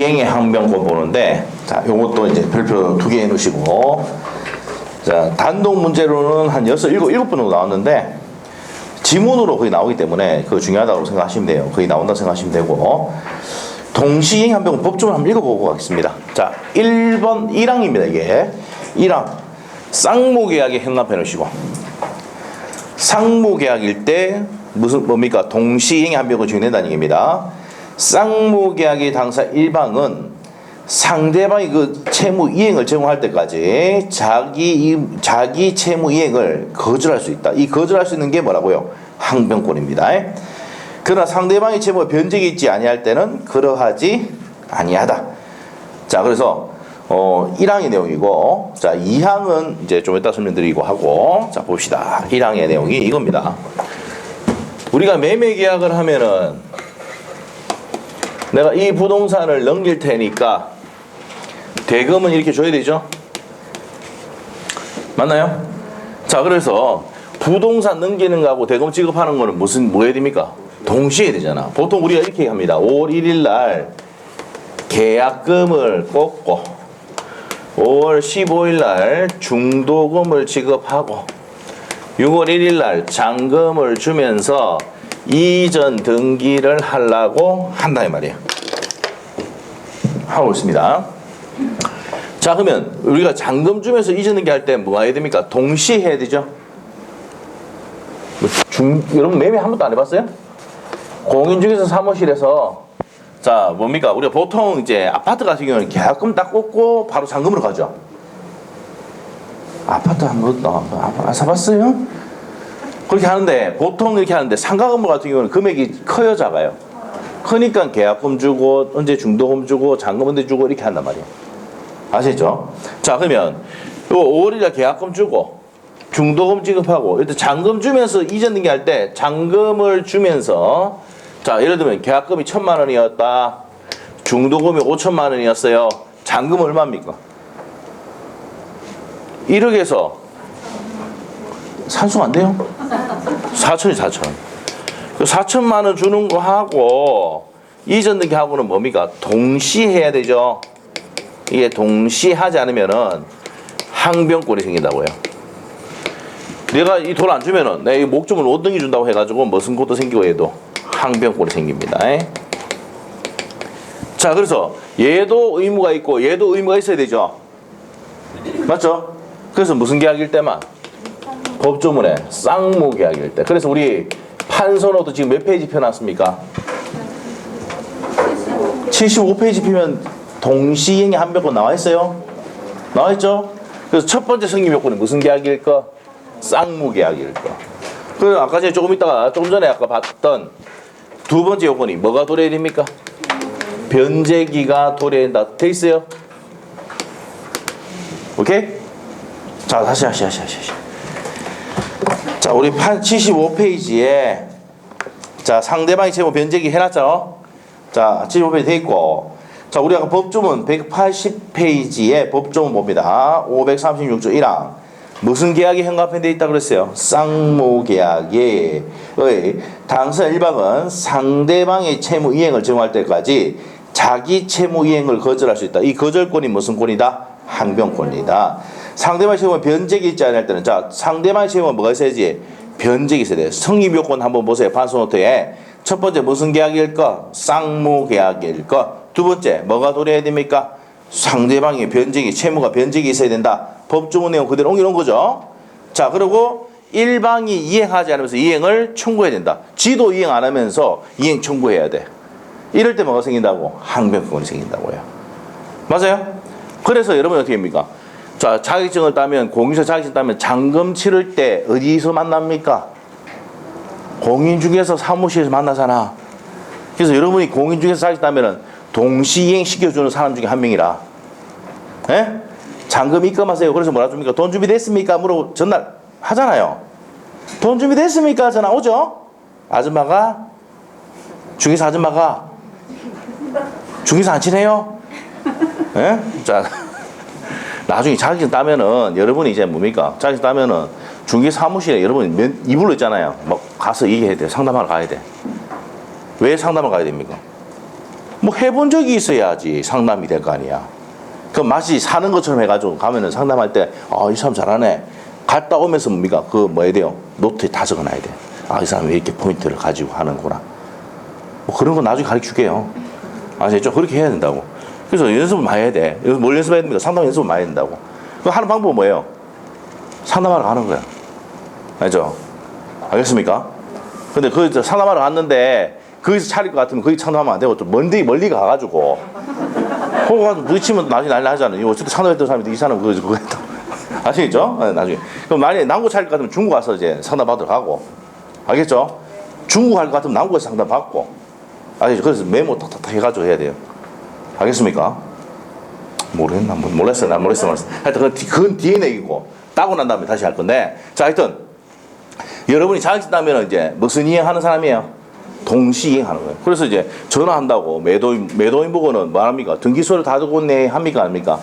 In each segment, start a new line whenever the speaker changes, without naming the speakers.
이행의 항변권 보는데, 자, 요것도 이제 별표 2개 해놓으시고, 자, 단독 문제로는 한 6, 7번 정도 나왔는데, 지문으로 거의 나오기 때문에 그거 중요하다고 생각하시면 돼요. 거의 나온다고 생각하시면 되고, 동시이행 항변권 법조문 한번 읽어보고 가겠습니다. 자, 1번 1항입니다, 이게. 1항. 쌍무계약의 행합해 놓으시고, 상무계약일 때, 뭡니까? 동시이행의 항변권이 적용된다는 얘기입니다. 쌍무계약의 당사 1방은 상대방이 그 채무 이행을 제공할 때까지 자기 채무 이행을 거절할 수 있다. 이 거절할 수 있는 게 뭐라고요? 항변권입니다. 그러나 상대방의 채무가 변제가 있지 아니할 때는 그러하지 아니하다. 자, 그래서 1항의 내용이고, 자, 2항은 이제 좀 이따 설명드리고 하고, 자, 봅시다. 1항의 내용이 이겁니다. 우리가 매매 계약을 하면은 내가 이 부동산을 넘길 테니까 대금은 이렇게 줘야 되죠? 맞나요? 자, 그래서 부동산 넘기는 거하고 대금 지급하는 거는 뭐 해야 됩니까? 동시에 해야 되잖아. 보통 우리가 이렇게 합니다. 5월 1일 날 계약금을 꽂고 5월 15일 날 중도금을 지급하고 6월 1일 날 잔금을 주면서 이전 등기를 하려고 한다 이 말이에요. 하고 있습니다. 자, 그러면 우리가 잔금 주면서 이전 등기 할 때 뭐 해야 됩니까? 동시에 해야 되죠. 여러분 매매 한 번도 안 해봤어요? 공인중개사 사무실에서 자, 뭡니까? 우리가 보통 이제 아파트 같은 경우는 계약금 딱 꽂고 바로 잔금으로 가죠. 아파트 한 번도 안 사봤어요? 그렇게 하는데, 보통 이렇게 하는데, 상가 건물 같은 경우는 금액이 커요, 작아요? 크니까 계약금 주고, 언제 중도금 주고, 잔금 언제 주고, 이렇게 한단 말이에요. 아시죠? 자, 그러면, 요 5월이라 계약금 주고, 중도금 지급하고, 일단 잔금 주면서 이전 등기 할 때, 잔금을 주면서, 자, 예를 들면, 계약금이 1,000만 원이었다. 중도금이 5천만 원이었어요. 잔금은 얼마입니까? 1억에서 산수가 안 돼요? 4천이 4천. 4천만 원 주는 거 하고 이전 등기 하고는 뭡니까? 동시에 해야 되죠. 이게 동시에 하지 않으면은 항변권이 생긴다고요. 내가 이 돈 안 주면은 내가 이 목적을 5등기 준다고 해가지고 무슨 것도 생기고 해도 항변권이 생깁니다. 자, 그래서 얘도 의무가 있고 얘도 의무가 있어야 되죠. 맞죠? 그래서 무슨 계약일 때만? 법조문에 쌍무계약일 때. 그래서 우리 판서노트 지금 몇 페이지 펴놨습니까? 75페이지 피면 동시행의 항변권 나와 있어요? 나와 있죠? 그래서 첫 번째 승인 요건이 무슨 계약일 거? 쌍무계약일 거. 그래서 아까 전에 조금 전에 아까 봤던 두 번째 요건이 뭐가 도래해야 됩니까? 변제기가 도래한다. 돼 있어요? 오케이? 자, 다시. 자, 우리 75페이지에 자, 상대방이 채무 변제기 해놨죠? 자, 75페이지 돼 있고, 자, 우리 아까 법조문 180페이지에 법조문 봅니다. 536조 1항. 무슨 계약이 현관편에 있다 그랬어요? 쌍무계약의 당사 1방은 상대방의 채무 이행을 제공할 때까지 자기 채무 이행을 거절할 수 있다. 이 거절권이 무슨 권이다? 항변권이다. 상대방의 채무가 변제기 있지 않을 때는, 자, 상대방의 채무가 뭐가 있어야지? 변제기 있어야 돼요. 성립요건 한번 보세요. 판소노트에. 첫 번째 무슨 계약일 거? 쌍무계약일 거. 두 번째 뭐가 도래해야 됩니까? 상대방의 변제기, 채무가 변제기 있어야 된다. 법조문 내용 그대로 옮겨놓은 거죠. 자, 그리고 1방이 이행하지 않으면서 이행을 청구해야 된다. 지도 이행 안 하면서 이행 청구해야 돼. 이럴 때 뭐가 생긴다고? 항변권이 생긴다고요. 맞아요? 그래서 여러분 어떻게 합니까? 자, 자격증을 따면, 공인중개사 자격증 따면 잔금 치를 때 어디서 만납니까? 공인중개사 사무실에서 만나잖아. 그래서 여러분이 공인중개사 자격증 따면은 동시이행 시켜주는 사람 중에 한 명이라. 예? 잔금 입금하세요. 그래서 뭐라 줍니까? 돈 준비됐습니까? 물어 전날 하잖아요. 돈 준비됐습니까? 전화 오죠? 아줌마가, 중개사 아줌마가, 중개사 안 친해요? 예? 자, 나중에 자격증 따면은 여러분이 이제 뭡니까? 자격증 따면은 중개 사무실에 여러분이 이불로 있잖아요. 막 가서 얘기해야 돼. 상담하러 가야 돼. 왜 상담을 가야 됩니까? 뭐 해본 적이 있어야지 상담이 될 거 아니야. 그럼 마치 사는 것처럼 해가지고 가면은 상담할 때, 이 사람 잘하네. 갔다 오면서 뭡니까? 뭐 해야 돼요? 노트에 다 적어놔야 돼. 이 사람이 왜 이렇게 포인트를 가지고 하는구나. 뭐 그런 거 나중에 가르쳐 줄게요. 아시겠죠? 그렇게 해야 된다고. 그래서 연습을 많이 해야 돼. 뭘 연습해야 됩니까? 상담 연습을 많이 해야 된다고. 그 하는 방법은 뭐예요? 상담하러 가는 거야. 알죠? 알겠습니까? 근데 상담하러 갔는데, 거기서 차릴 것 같으면 거기 상담하면 안 되고, 좀 멀리 가가지고, 거기 가서 부딪히면 나중에 난리 나잖아요. 어쨌든 상담했던 사람이 이 사람 그거 했다. 아시겠죠? 네, 나중에. 그럼 만약에 남구 차릴 것 같으면 중구 가서 이제 상담 받으러 가고, 알겠죠? 중구 갈 것 같으면 남구에서 상담 받고, 아시죠? 그래서 메모 탁탁탁 해가지고 해야 돼요. 알겠습니까? 모르겠나? 몰랐어. 난 몰랐어. 하여튼 그건 뒤에 내기고, 따고 난 다음에 다시 할 건데, 자, 하여튼, 여러분이 자격증 따면 이제 무슨 이행하는 사람이에요? 동시 이행하는 거예요. 그래서 이제 전화한다고 매도인 보고는 뭐 합니까? 등기소를 다 두고 내 합니까? 아닙니까?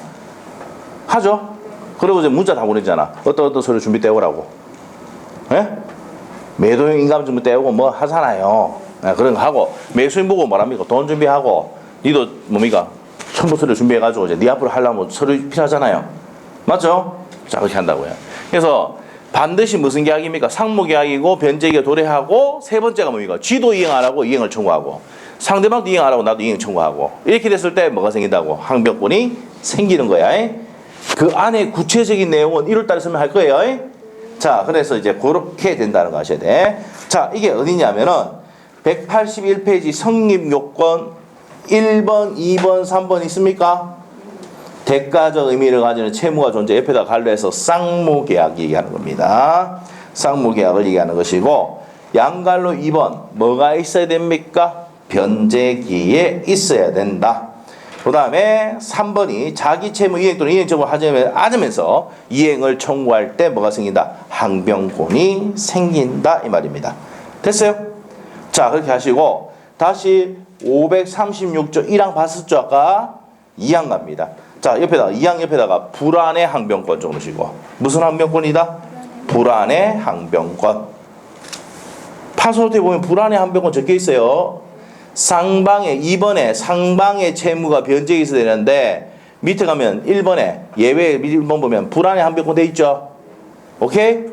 하죠? 그리고 이제 문자 다 보내잖아. 어떤 서류 준비 떼오라고. 예? 매도인 인감증부 떼오고 뭐 하잖아요. 그런 거 하고, 매수인 보고 뭐 합니까? 돈 준비하고, 니도 뭡니까? 첨부 서류 준비해가지고 이제 니 앞으로 하려면 서류 필요하잖아요. 맞죠? 자, 그렇게 한다고요. 그래서 반드시 무슨 계약입니까? 상무계약이고 변제계약 도래하고 세 번째가 뭡니까? 쥐도 이행 안 하고 이행을 청구하고 상대방도 이행 안 하고 나도 이행 청구하고 이렇게 됐을 때 뭐가 생긴다고? 항변권이 생기는 거야. 그 안에 구체적인 내용은 1월달에 설명할 거예요. 자, 그래서 이제 그렇게 된다는 거 아셔야 돼. 자, 이게 어디냐면은 181페이지 성립요건 1번, 2번, 3번 있습니까? 대가적 의미를 가지는 채무가 존재 옆에다 갈로해서 쌍무계약 얘기하는 겁니다. 쌍무계약을 얘기하는 것이고 양갈로 2번 뭐가 있어야 됩니까? 변제기에 있어야 된다. 그 다음에 3번이 자기 채무 이행 또는 이행 청구를 하자면서 이행을 청구할 때 뭐가 생긴다? 항변권이 생긴다 이 말입니다. 됐어요? 자, 그렇게 하시고 다시 536조 1항 봤었죠? 아까 2항 갑니다. 자, 옆에다가 2항 옆에다가 불안의 항변권 적으시고 무슨 항변권이다? 불안의 항변권. 파스노트에 보면 불안의 항변권 적혀 있어요. 상방에 2번에 상방의 채무가 변제가 있어야 되는데 밑에 가면 1번에 예외 1번 보면 불안의 항변권 돼 있죠. 오케이?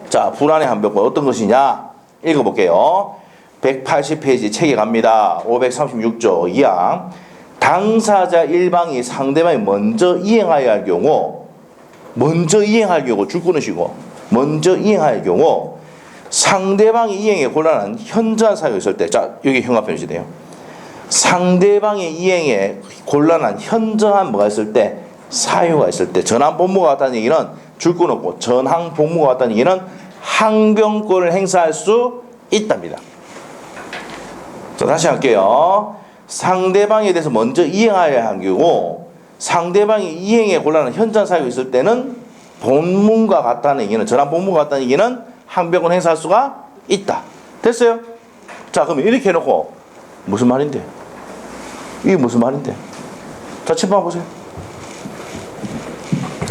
자, 불안의 항변권 어떤 것이냐? 읽어볼게요. 180페이지 책에 갑니다. 536조 2항. 당사자 일방이 상대방이 먼저 이행하여야 할 경우 줄 끊으시고 먼저 이행할 경우 상대방이 이행에 곤란한 현저한 사유가 있을 때, 자, 여기 형합 표시돼요. 상대방의 이행에 곤란한 현저한 뭐가 있을 때, 사유가 있을 때, 전항 본무가 같다는 얘기는 줄 끊었고 전항 본무가 같다는 얘기는 항변권을 행사할 수 있답니다. 자, 다시 할게요. 상대방에 대해서 먼저 이행하여야 할 경우 상대방이 이행에 곤란한 현저한 사유가 있을 때는 본문과 같다는 얘기는 전항 본문과 같다는 얘기는 항변권 행사할 수가 있다. 됐어요? 자, 그럼 이렇게 해놓고 무슨 말인데? 이게 무슨 말인데? 자, 칠판 보세요.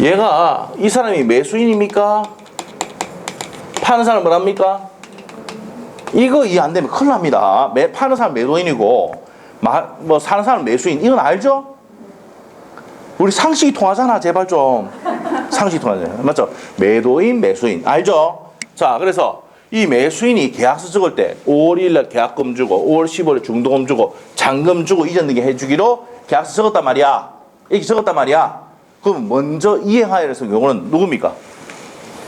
얘가 이 사람이 매수인입니까? 파는 사람은 뭐랍니까? 이거 이해 안 되면 큰일 납니다. 파는 사람 매도인이고 뭐 사는 사람 매수인, 이건 알죠? 우리 상식이 통하잖아. 제발 좀 상식이 통하잖아요. 맞죠? 매도인 매수인 알죠? 자, 그래서 이 매수인이 계약서 적을 때 5월 1일날 계약금 주고 5월 15일에 중도금 주고 잔금 주고 이전 등기 해주기로 계약서 적었단 말이야. 이렇게 적었단 말이야. 그럼 먼저 이행하여야 해서 경우는 누굽니까?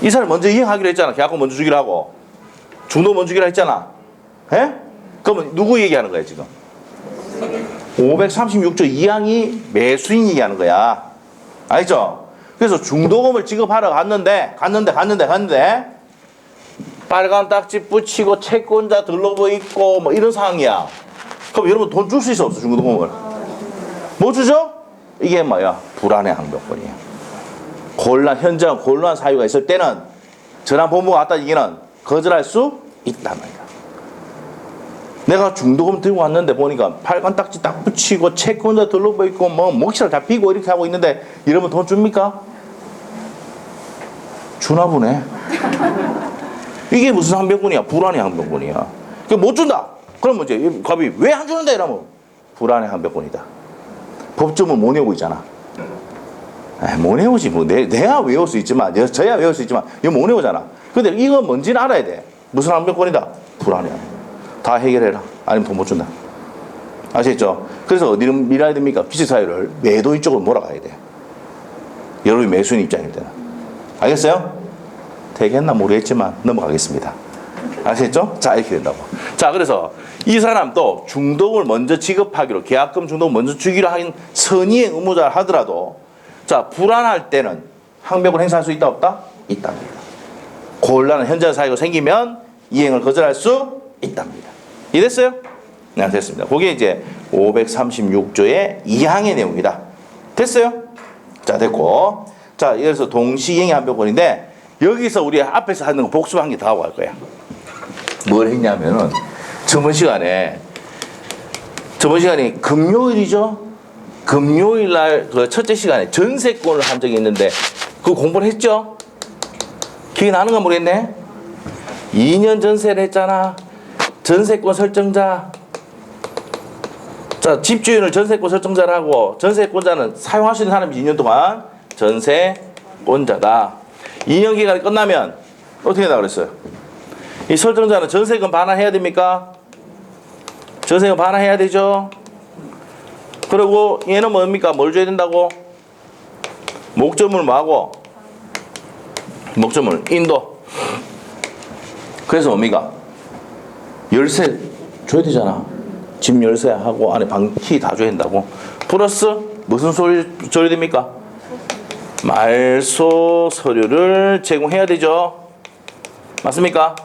이 사람이 먼저 이행하기로 했잖아. 계약금 먼저 주기로 하고 중도금 먼저 주기로 했잖아. 에? 그러면 누구 얘기하는 거야 지금? 536조 2항이 매수인 얘기하는 거야. 알죠? 그래서 중도금을 지급하러 갔는데 빨간 딱지 붙이고 채권자 들러버 있고 뭐 이런 상황이야. 그럼 여러분 돈 줄 수 있어 없어? 중도금을 뭐 주죠? 이게 뭐야? 불안의 항변권이야. 현저한 곤란한 사유가 있을 때는 전환 본무가 왔다는 얘기는 거절할 수 있단 말이야. 내가 중도금 들고 왔는데 보니까 빨간 딱지 딱 붙이고 채권자 들러버 있고 뭐 몫이랑 잡히고 이렇게 하고 있는데 이러면 돈 줍니까? 주나 보네. 이게 무슨 항변권이야? 불안의 항변권이야. 못 준다. 그러면 이제 갑이 왜 안 주는데? 이러면 불안의 항변권이다. 법조문 못 외우고 있잖아. 못 외우지 뭐. 내가 외울 수 있지만, 저야 외울 수 있지만 이거 못 외우잖아. 근데 이건 뭔지는 알아야 돼. 무슨 항변권이다? 불안이야. 다 해결해라. 아니면 돈 못 준다. 아시겠죠? 그래서 어디를 밀어야 됩니까? 피치사유를 매도인 쪽으로 몰아가야 돼. 여러분이 매수인 입장일 때는. 알겠어요? 되겠나 모르겠지만 넘어가겠습니다. 아시겠죠? 자, 이렇게 된다고. 자, 그래서 이 사람도 중도금을 먼저 지급하기로, 계약금 중도금 먼저 주기로 한 선의의 의무자를 하더라도, 자, 불안할 때는 항변권 행사할 수 있다 없다? 있답니다. 곤란한 현장 사유가 생기면 이행을 거절할 수 있답니다. 이해됐어요? 네, 됐습니다. 그게 이제 536조의 2항의 내용이다. 됐어요? 자, 됐고. 자, 그래서 동시이행의 항변권인데, 여기서 우리 앞에서 하는 거 복습 한 개 더 하고 갈 거야. 뭘 했냐면은, 저번 시간에 금요일이죠? 금요일 날 그 첫째 시간에 전세권을 한 적이 있는데, 그거 공부를 했죠? 기억이 나는가 모르겠네? 2년 전세를 했잖아. 전세권 설정자. 자, 집주인을 전세권 설정자를 하고, 전세권자는 사용할 수 있는 사람이 2년 동안 전세권자다. 2년 기간이 끝나면 어떻게 된다고 그랬어요? 이 설정자는 전세금 반환해야 됩니까? 전세금 반환해야 되죠? 그리고 얘는 뭡니까? 뭘 줘야 된다고? 목적물 뭐하고? 목적물 인도. 그래서 뭡니까? 열쇠 줘야 되잖아. 집 열쇠하고 안에 방키 다 줘야 된다고. 플러스 무슨 서류 줘야 됩니까? 말소 서류를 제공해야 되죠. 맞습니까?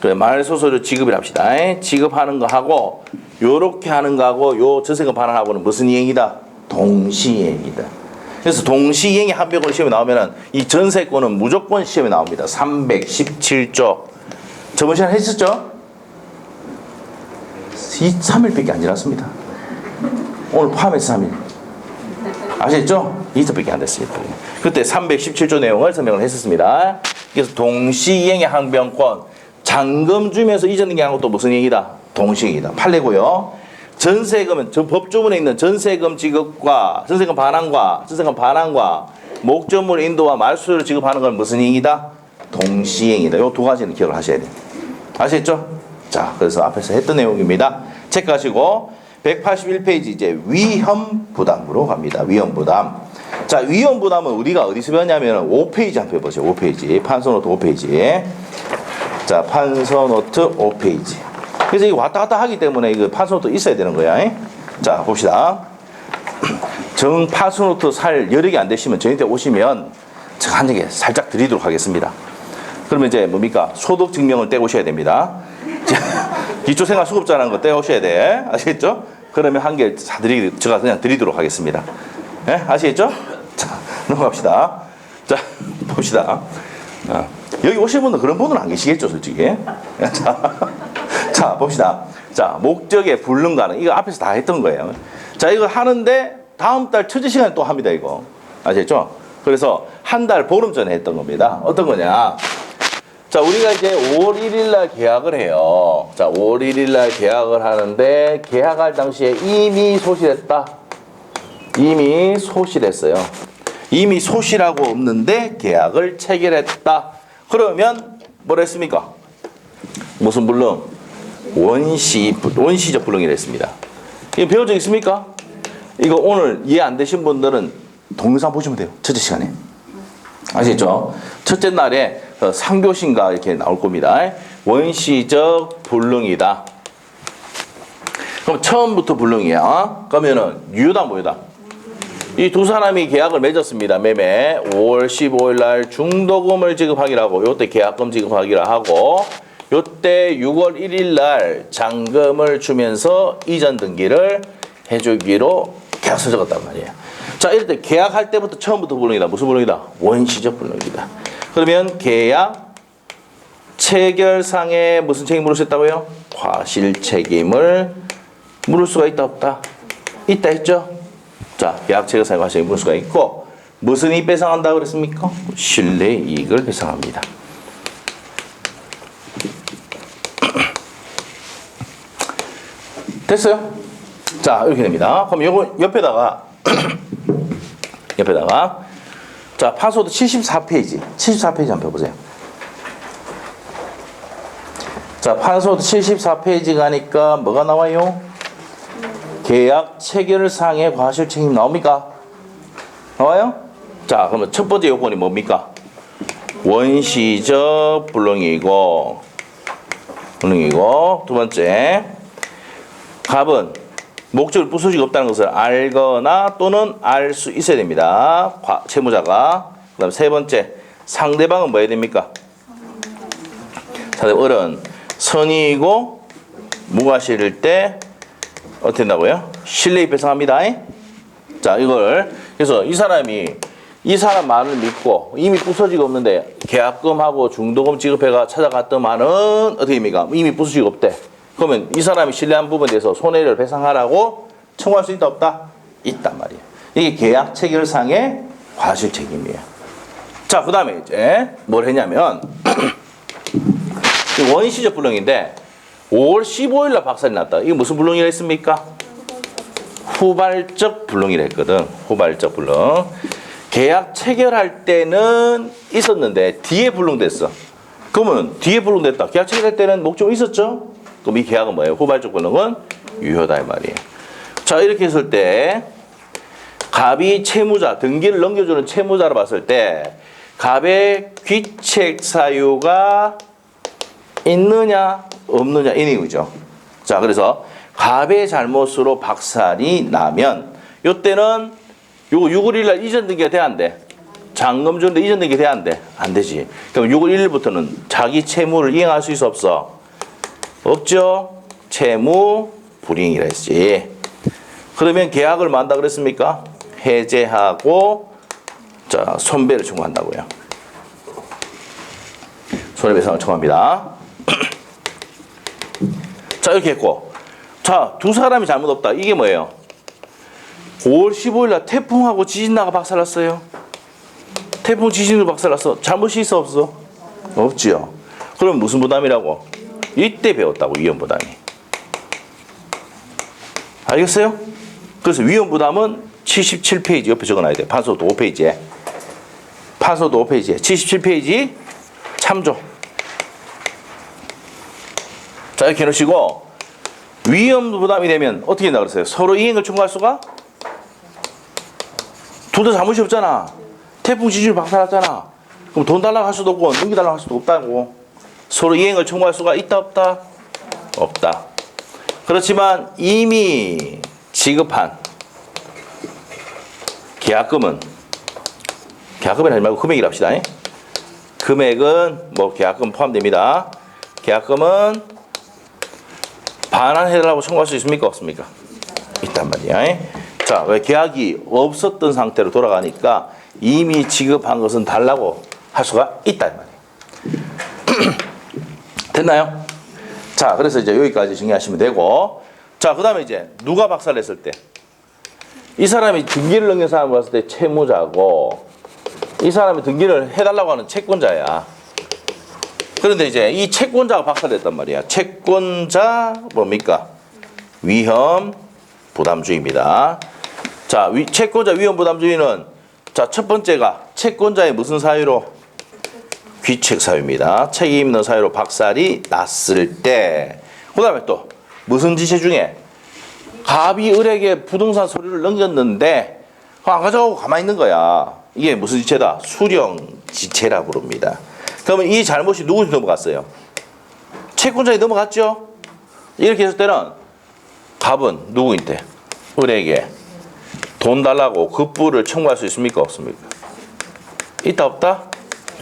그래, 말소 서류 지급을 합시다. 지급하는 거 하고 요렇게 하는 거 하고 요 전세금 반환하고는 무슨 이행이다? 동시이행이다. 그래서 동시이행의 항변권 시험에 나오면은 이 전세권은 무조건 시험에 나옵니다. 317조. 저번 시간에 했었죠? 3일밖에 안 지났습니다. 오늘 포함해서 3일. 아시겠죠? 이틀밖에 안 됐습니다. 그때 317조 내용을 설명을 했었습니다. 그래서 동시이행의 항변권, 잔금 주면서 이전등기한 것도 무슨 이행이다? 동시이행이다. 판례고요. 전세금은 저 법조문에 있는 전세금 지급과 전세금 반환과 목적물 인도와 말소를 지급하는 건 무슨 이행이다? 동시이행이다. 요 두 가지는 기억을 하셔야 돼요. 아시겠죠? 자, 그래서 앞에서 했던 내용입니다. 체크하시고 181페이지 이제 위험 부담으로 갑니다. 위험 부담. 자, 위험 부담은 우리가 어디서 배웠냐면 5페이지 한번 해보세요. 5페이지. 판서노트 5페이지. 자, 판서노트 5페이지. 그래서 이거 왔다 갔다 하기 때문에 이거 판서노트 있어야 되는 거야. 자, 봅시다. 정 판서노트 살 여력이 안 되시면 저희한테 오시면 제가 한 적에 살짝 드리도록 하겠습니다. 그러면 이제 뭡니까? 소득 증명을 떼오셔야 됩니다. 기초생활수급자라는 거 떼오셔야 돼. 아시겠죠? 그러면 한 개 제가 그냥 드리도록 하겠습니다. 네? 아시겠죠? 자, 넘어갑시다. 자, 봅시다. 여기 오신 분은 그런 분은 안 계시겠죠, 솔직히. 자, 봅시다. 자, 목적의 불능가능. 이거 앞에서 다 했던 거예요. 자, 이거 하는데 다음 달 첫째 시간에 또 합니다, 이거. 아시겠죠? 그래서 한 달 보름 전에 했던 겁니다. 어떤 거냐? 자, 우리가 이제 5월 1일 날 계약을 해요. 자, 5월 1일 날 계약을 하는데 계약할 당시에 이미 소실했다. 이미 소실했어요. 이미 소실하고 없는데 계약을 체결했다. 그러면 뭐라 했습니까? 무슨 불능? 원시적 불능이라 했습니다. 이거 배운 적 있습니까? 이거 오늘 이해 안 되신 분들은 동영상 보시면 돼요. 첫째 시간에. 아시겠죠? 첫째 날에 3교시인가 이렇게 나올 겁니다. 원시적 불능이다. 그럼 처음부터 불능이야. 그러면은 유효다 뭐유다? 이 두 사람이 계약을 맺었습니다. 매매 5월 15일 날 중도금을 지급하기로 하고 요때 계약금 지급하기로 하고 요때 6월 1일 날 잔금을 주면서 이전 등기를 해주기로 계약서 적었단 말이에요. 자, 이럴 때 계약할 때부터 처음부터 불능이다. 무슨 불능이다? 원시적 불능이다. 그러면 계약 체결상에 무슨 책임 물을 수 있다고요? 과실 책임을 물을 수가 있다 없다? 있다 했죠? 자, 계약 체결상에 과실 책임 물을 수가 있고 무슨 이익 배상한다고 그랬습니까? 신뢰 이익을 배상합니다. 됐어요? 자, 이렇게 됩니다. 그럼 요거 옆에다가 자, 파소드 74페이지. 74페이지 한번 펴보세요. 자, 파소드 74페이지 가니까 뭐가 나와요? 계약 체결상의 과실 책임 나옵니까? 나와요? 자, 그러면 첫 번째 요건이 뭡니까? 원시적 불능이고, 두 번째, 갑은 목적을 부수지가 없다는 것을 알거나 또는 알 수 있어야 됩니다. 채무자가. 그 다음 세 번째, 상대방은 뭐 해야 됩니까? 상대방 을은 선의이고 무과실일 때 어떻게 된다고요? 신뢰에 배상합니다. 자, 이걸 그래서 이 사람 말을 믿고 이미 부서지가 없는데 계약금하고 중도금 지급해가 찾아갔더만은 어떻게 됩니까? 이미 부서지가 없대. 그러면 이 사람이 신뢰한 부분에 대해서 손해를 배상하라고 청구할 수 있다 없다? 있단 말이에요. 이게 계약 체결상의 과실 책임이에요. 자, 그 다음에 이제 뭘 했냐면 원시적 불능인데 5월 15일 날 박살이 났다. 이게 무슨 불능이라 했습니까? 후발적 불능이라 했거든. 후발적 불능. 계약 체결할 때는 있었는데 뒤에 불능됐어. 그러면 뒤에 불능됐다. 계약 체결할 때는 목적이 있었죠? 그럼 이 계약은 뭐예요? 후발적 불능은 유효다 이 말이에요. 자, 이렇게 했을 때 갑이 채무자, 등기를 넘겨주는 채무자로 봤을 때 갑의 귀책 사유가 있느냐 없느냐 이 내용이죠. 자, 그래서 갑의 잘못으로 박살이 나면 요때는 요거 6월 1일 날 이전 등기가 돼야 안 돼? 잔금 주는데 이전 등기가 돼야 안 돼? 안 되지. 그럼 6월 1일부터는 자기 채무를 이행할 수 있어 없어? 없죠. 채무 불이행이라 했지. 그러면 계약을 뭐 한다 그랬습니까? 해제하고 자, 손배를 청구한다고요. 손해배상을 청구합니다. 자, 이렇게 했고 자, 두 사람이 잘못 없다. 이게 뭐예요? 5월 15일 날 태풍하고 지진 나가 박살났어요. 태풍 지진으로 박살났어. 잘못이 있어 없어? 없지요. 그럼 무슨 부담이라고? 이때 배웠다고 위험 부담이. 알겠어요? 그래서 위험 부담은 77페이지 옆에 적어놔야 돼. 판소도 5페이지에. 77페이지 참조. 자, 이렇게 해놓으시고 위험 부담이 되면 어떻게 된다 그랬어요? 서로 이행을 청구할 수가? 둘 다 잘못이 없잖아. 태풍 지진으로 박살났잖아. 그럼 돈 달라고 할 수도 없고 등기 달라고 할 수도 없다고. 서로 이행을 청구할 수가 있다 없다? 없다. 그렇지만 이미 지급한 계약금은 하지 말고 금액이라 합시다. 금액은 뭐 계약금 포함됩니다. 계약금은 반환해달라고 청구할 수 있습니까? 없습니까? 있단 말이야. 자, 왜 계약이 없었던 상태로 돌아가니까 이미 지급한 것은 달라고 할 수가 있단 말이에요. 됐나요? 자, 그래서 이제 여기까지 정리하시면 되고 자, 그 다음에 이제 누가 박살냈을 때 이 사람이 등기를 넘긴 사람을 봤을 때 채무자고 이 사람이 등기를 해달라고 하는 채권자야. 그런데 이제 이 채권자가 박살냈단 말이야. 채권자 뭡니까? 위험 부담주의입니다. 자, 채권자 위험 부담주의는 자, 첫 번째가 채권자의 무슨 사유로? 귀책 사유입니다. 책임 있는 사유로 박살이 났을 때. 그 다음에 또 무슨 지체 중에 갑이 을에게 부동산 서류를 넘겼는데 안 가져가고 가만히 있는 거야. 이게 무슨 지체다? 수령 지체라 부릅니다. 그러면 이 잘못이 누구한테 넘어갔어요? 채권자에 넘어갔죠? 이렇게 했을 때는 갑은 누구인데? 을에게 돈 달라고 급부를 청구할 수 있습니까? 없습니까? 있다 없다?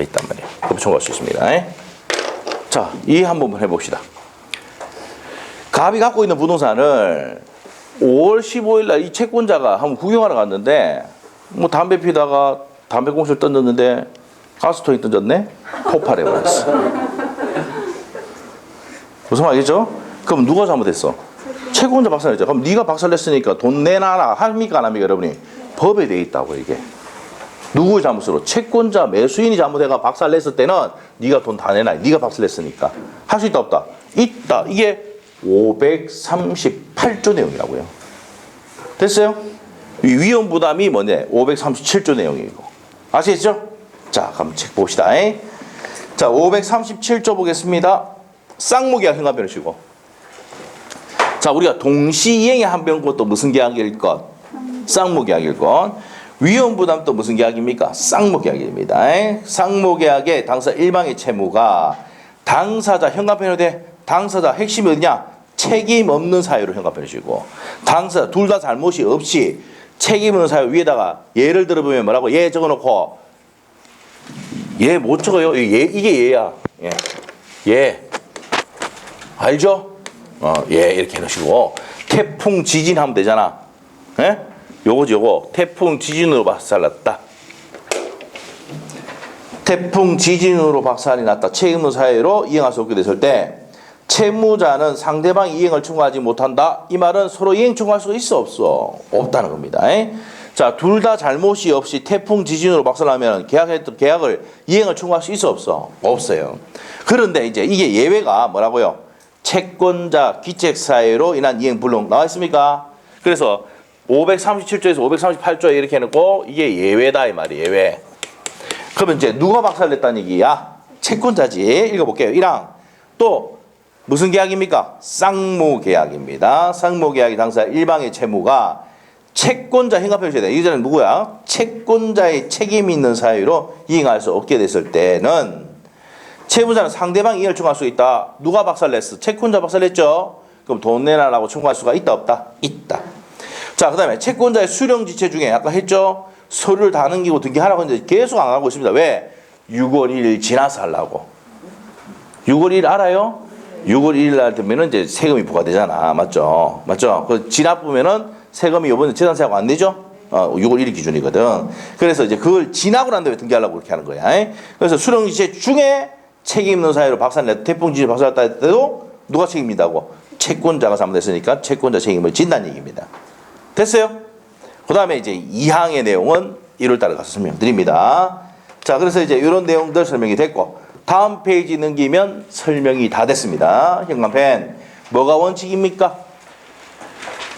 있단 말이에요. 급부 청구할 수 있습니다. 자, 이해 한번 해봅시다. 갑이 갖고 있는 부동산을 5월 15일 날 이 채권자가 한번 구경하러 갔는데 뭐 담배 피다가 담배꽁초를 던졌는데 가스통이 던졌네? 폭발해버렸어. 무슨 말이죠? 그럼 누가 잘못했어? 채권자 박살냈죠. 그럼 네가 박살냈으니까 돈 내놔라 합니까 안 합니까 여러분이? 법에 돼 있다고 이게. 누구의 잘못으로? 채권자 매수인이 잘못해가 박살냈을 때는 네가 돈 다 내놔. 네가 박살냈으니까. 할 수 있다 없다? 있다. 이게 538조 내용이라고요. 됐어요? 이 위험 부담이 뭐냐? 537조 내용이고. 아시겠죠? 자, 한번 책 봅시다. 자, 537조 보겠습니다. 쌍무계약 현관변호시고. 자, 우리가 동시이행에 한 것도 무슨 계약일 것? 쌍무계약일 것. 위험 부담 또 무슨 계약입니까? 쌍무계약입니다. 쌍무계약의 당사 일방의 채무가 당사자 현관변호대 당사자 핵심이 어디냐? 책임 없는 사유로 현관변호시고 당사자 둘 다 잘못이 없이 책임 없는 사유 위에다가 예를 들어보면 뭐라고? 예 적어놓고 예 못 적어요. 이게 예야. 예. 알죠? 예 이렇게 해놓으시고 태풍 지진 하면 되잖아. 예? 요거지 요거. 태풍 지진으로 박살났다. 태풍 지진으로 박살이 났다. 책임 없는 사유로 이행할 수 없게 됐을 때 채무자는 상대방이 이행을 청구하지 못한다. 이 말은 서로 이행 청구할 수가 있어 없어? 없다는 겁니다. 자, 둘 다 잘못이 없이 태풍 지진으로 박살나면 계약했던 계약을 이행을 청구할 수 있어 없어? 없어요. 그런데 이제 이게 예외가 뭐라고요? 채권자 귀책 사유로 인한 이행 불능 나와 있습니까? 그래서 537조에서 538조에 이렇게 해놓고 이게 예외다 이 말이 예외. 그러면 이제 누가 박살냈다는 얘기야? 채권자지. 읽어볼게요. 1항 또 무슨 계약입니까? 쌍무계약입니다. 쌍무계약이 당사 일방의 채무가 채권자 현관변호시에다 이전에는 누구야? 채권자의 책임이 있는 사유로 이행할 수 없게 됐을 때는 채무자는 상대방이 이행을 청구할 수 있다. 누가 박살냈어? 채권자 박살냈죠? 그럼 돈 내놔라고 청구할 수가 있다 없다? 있다. 자, 그 다음에 채권자의 수령지체 중에 아까 했죠? 서류를 다 넘기고 등기하라고 했는데 계속 안 하고 있습니다. 왜? 6월 1일 지나서 하려고. 6월 1일 알아요? 6월 1일 날 되면은 이제 세금이 부과되잖아. 맞죠? 맞죠? 그 지나보면은 세금이 요번에 재산세하고 안 내죠? 6월 1일 기준이거든. 그래서 이제 그걸 지나고 난 다음에 등기하려고 그렇게 하는 거야. 그래서 수령지체 중에 책임 있는 사유로 박살냈다. 태풍 지진 박살났다 해도 누가 책임진다고? 채권자가 잘못했으니까 채권자 책임을 진다는 얘기입니다. 됐어요? 그 다음에 이제 2항의 내용은 1월달에 가서 설명드립니다. 자, 그래서 이제 이런 내용들 설명이 됐고, 다음 페이지 넘기면 설명이 다 됐습니다. 현관펜. 뭐가 원칙입니까?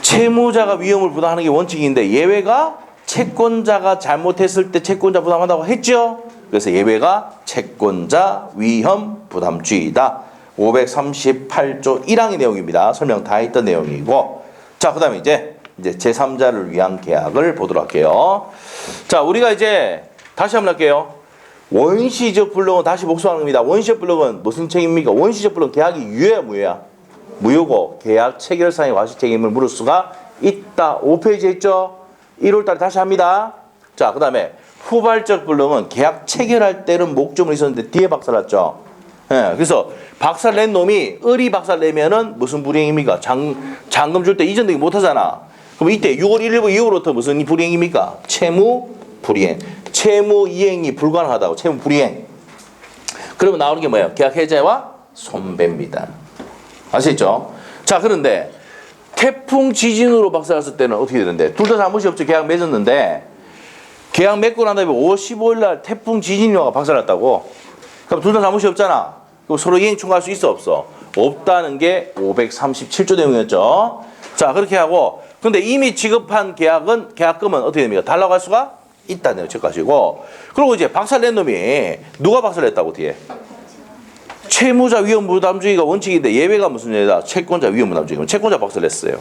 채무자가 위험을 부담하는 게 원칙인데 예외가 채권자가 잘못했을 때 채권자 부담한다고 했죠? 그래서 예외가 채권자 위험 부담주의다. 538조 1항의 내용입니다. 설명 다 했던 내용이고. 자, 그 다음에 이제 제3자를 위한 계약을 보도록 할게요. 자, 우리가 이제 다시 한번 할게요. 원시적 불능은 다시 복수하는 겁니다. 원시적 불능은 무슨 책임입니까? 원시적 불능 계약이 유예야 무예야? 무효고 계약 체결상의 과실 책임을 물을 수가 있다. 5페이지 했죠? 1월달에 다시 합니다. 자, 그 다음에 후발적 불능은 계약 체결할 때는 목적물이 있었는데 뒤에 박살났죠. 그래서 박살낸 놈이 을이 박살내면은 무슨 불이행입니까? 잔금 줄 때 이전 등기 못하잖아. 그럼 이때 6월 1일부 이후로부터 무슨 불이행입니까? 채무 불이행. 채무 이행이 불가능하다고. 채무 불이행. 그러면 나오는 게 뭐예요? 계약 해제와 손배입니다. 아시겠죠? 자, 그런데 태풍 지진으로 박살났을 때는 어떻게 되는데? 둘 다 잘못이 없죠. 계약 맺었는데 계약 맺고 난 다음에 55일 날 태풍 지진이가 박살났다고. 그럼 둘 다 잘못이 없잖아. 그럼 서로 이행 청구할 수 있어 없어? 없다는 게 537조 내용이었죠. 자, 그렇게 하고 근데 이미 지급한 계약금은 어떻게 됩니까? 달라고 할 수가 있다는 내용 체크하시고. 그리고 이제 박살낸 놈이 누가 박살냈다고 뒤에? 채무자 위험 부담주의가 원칙인데 예외가 무슨 예외다? 채권자 위험 부담주의. 채권자 박살냈어요.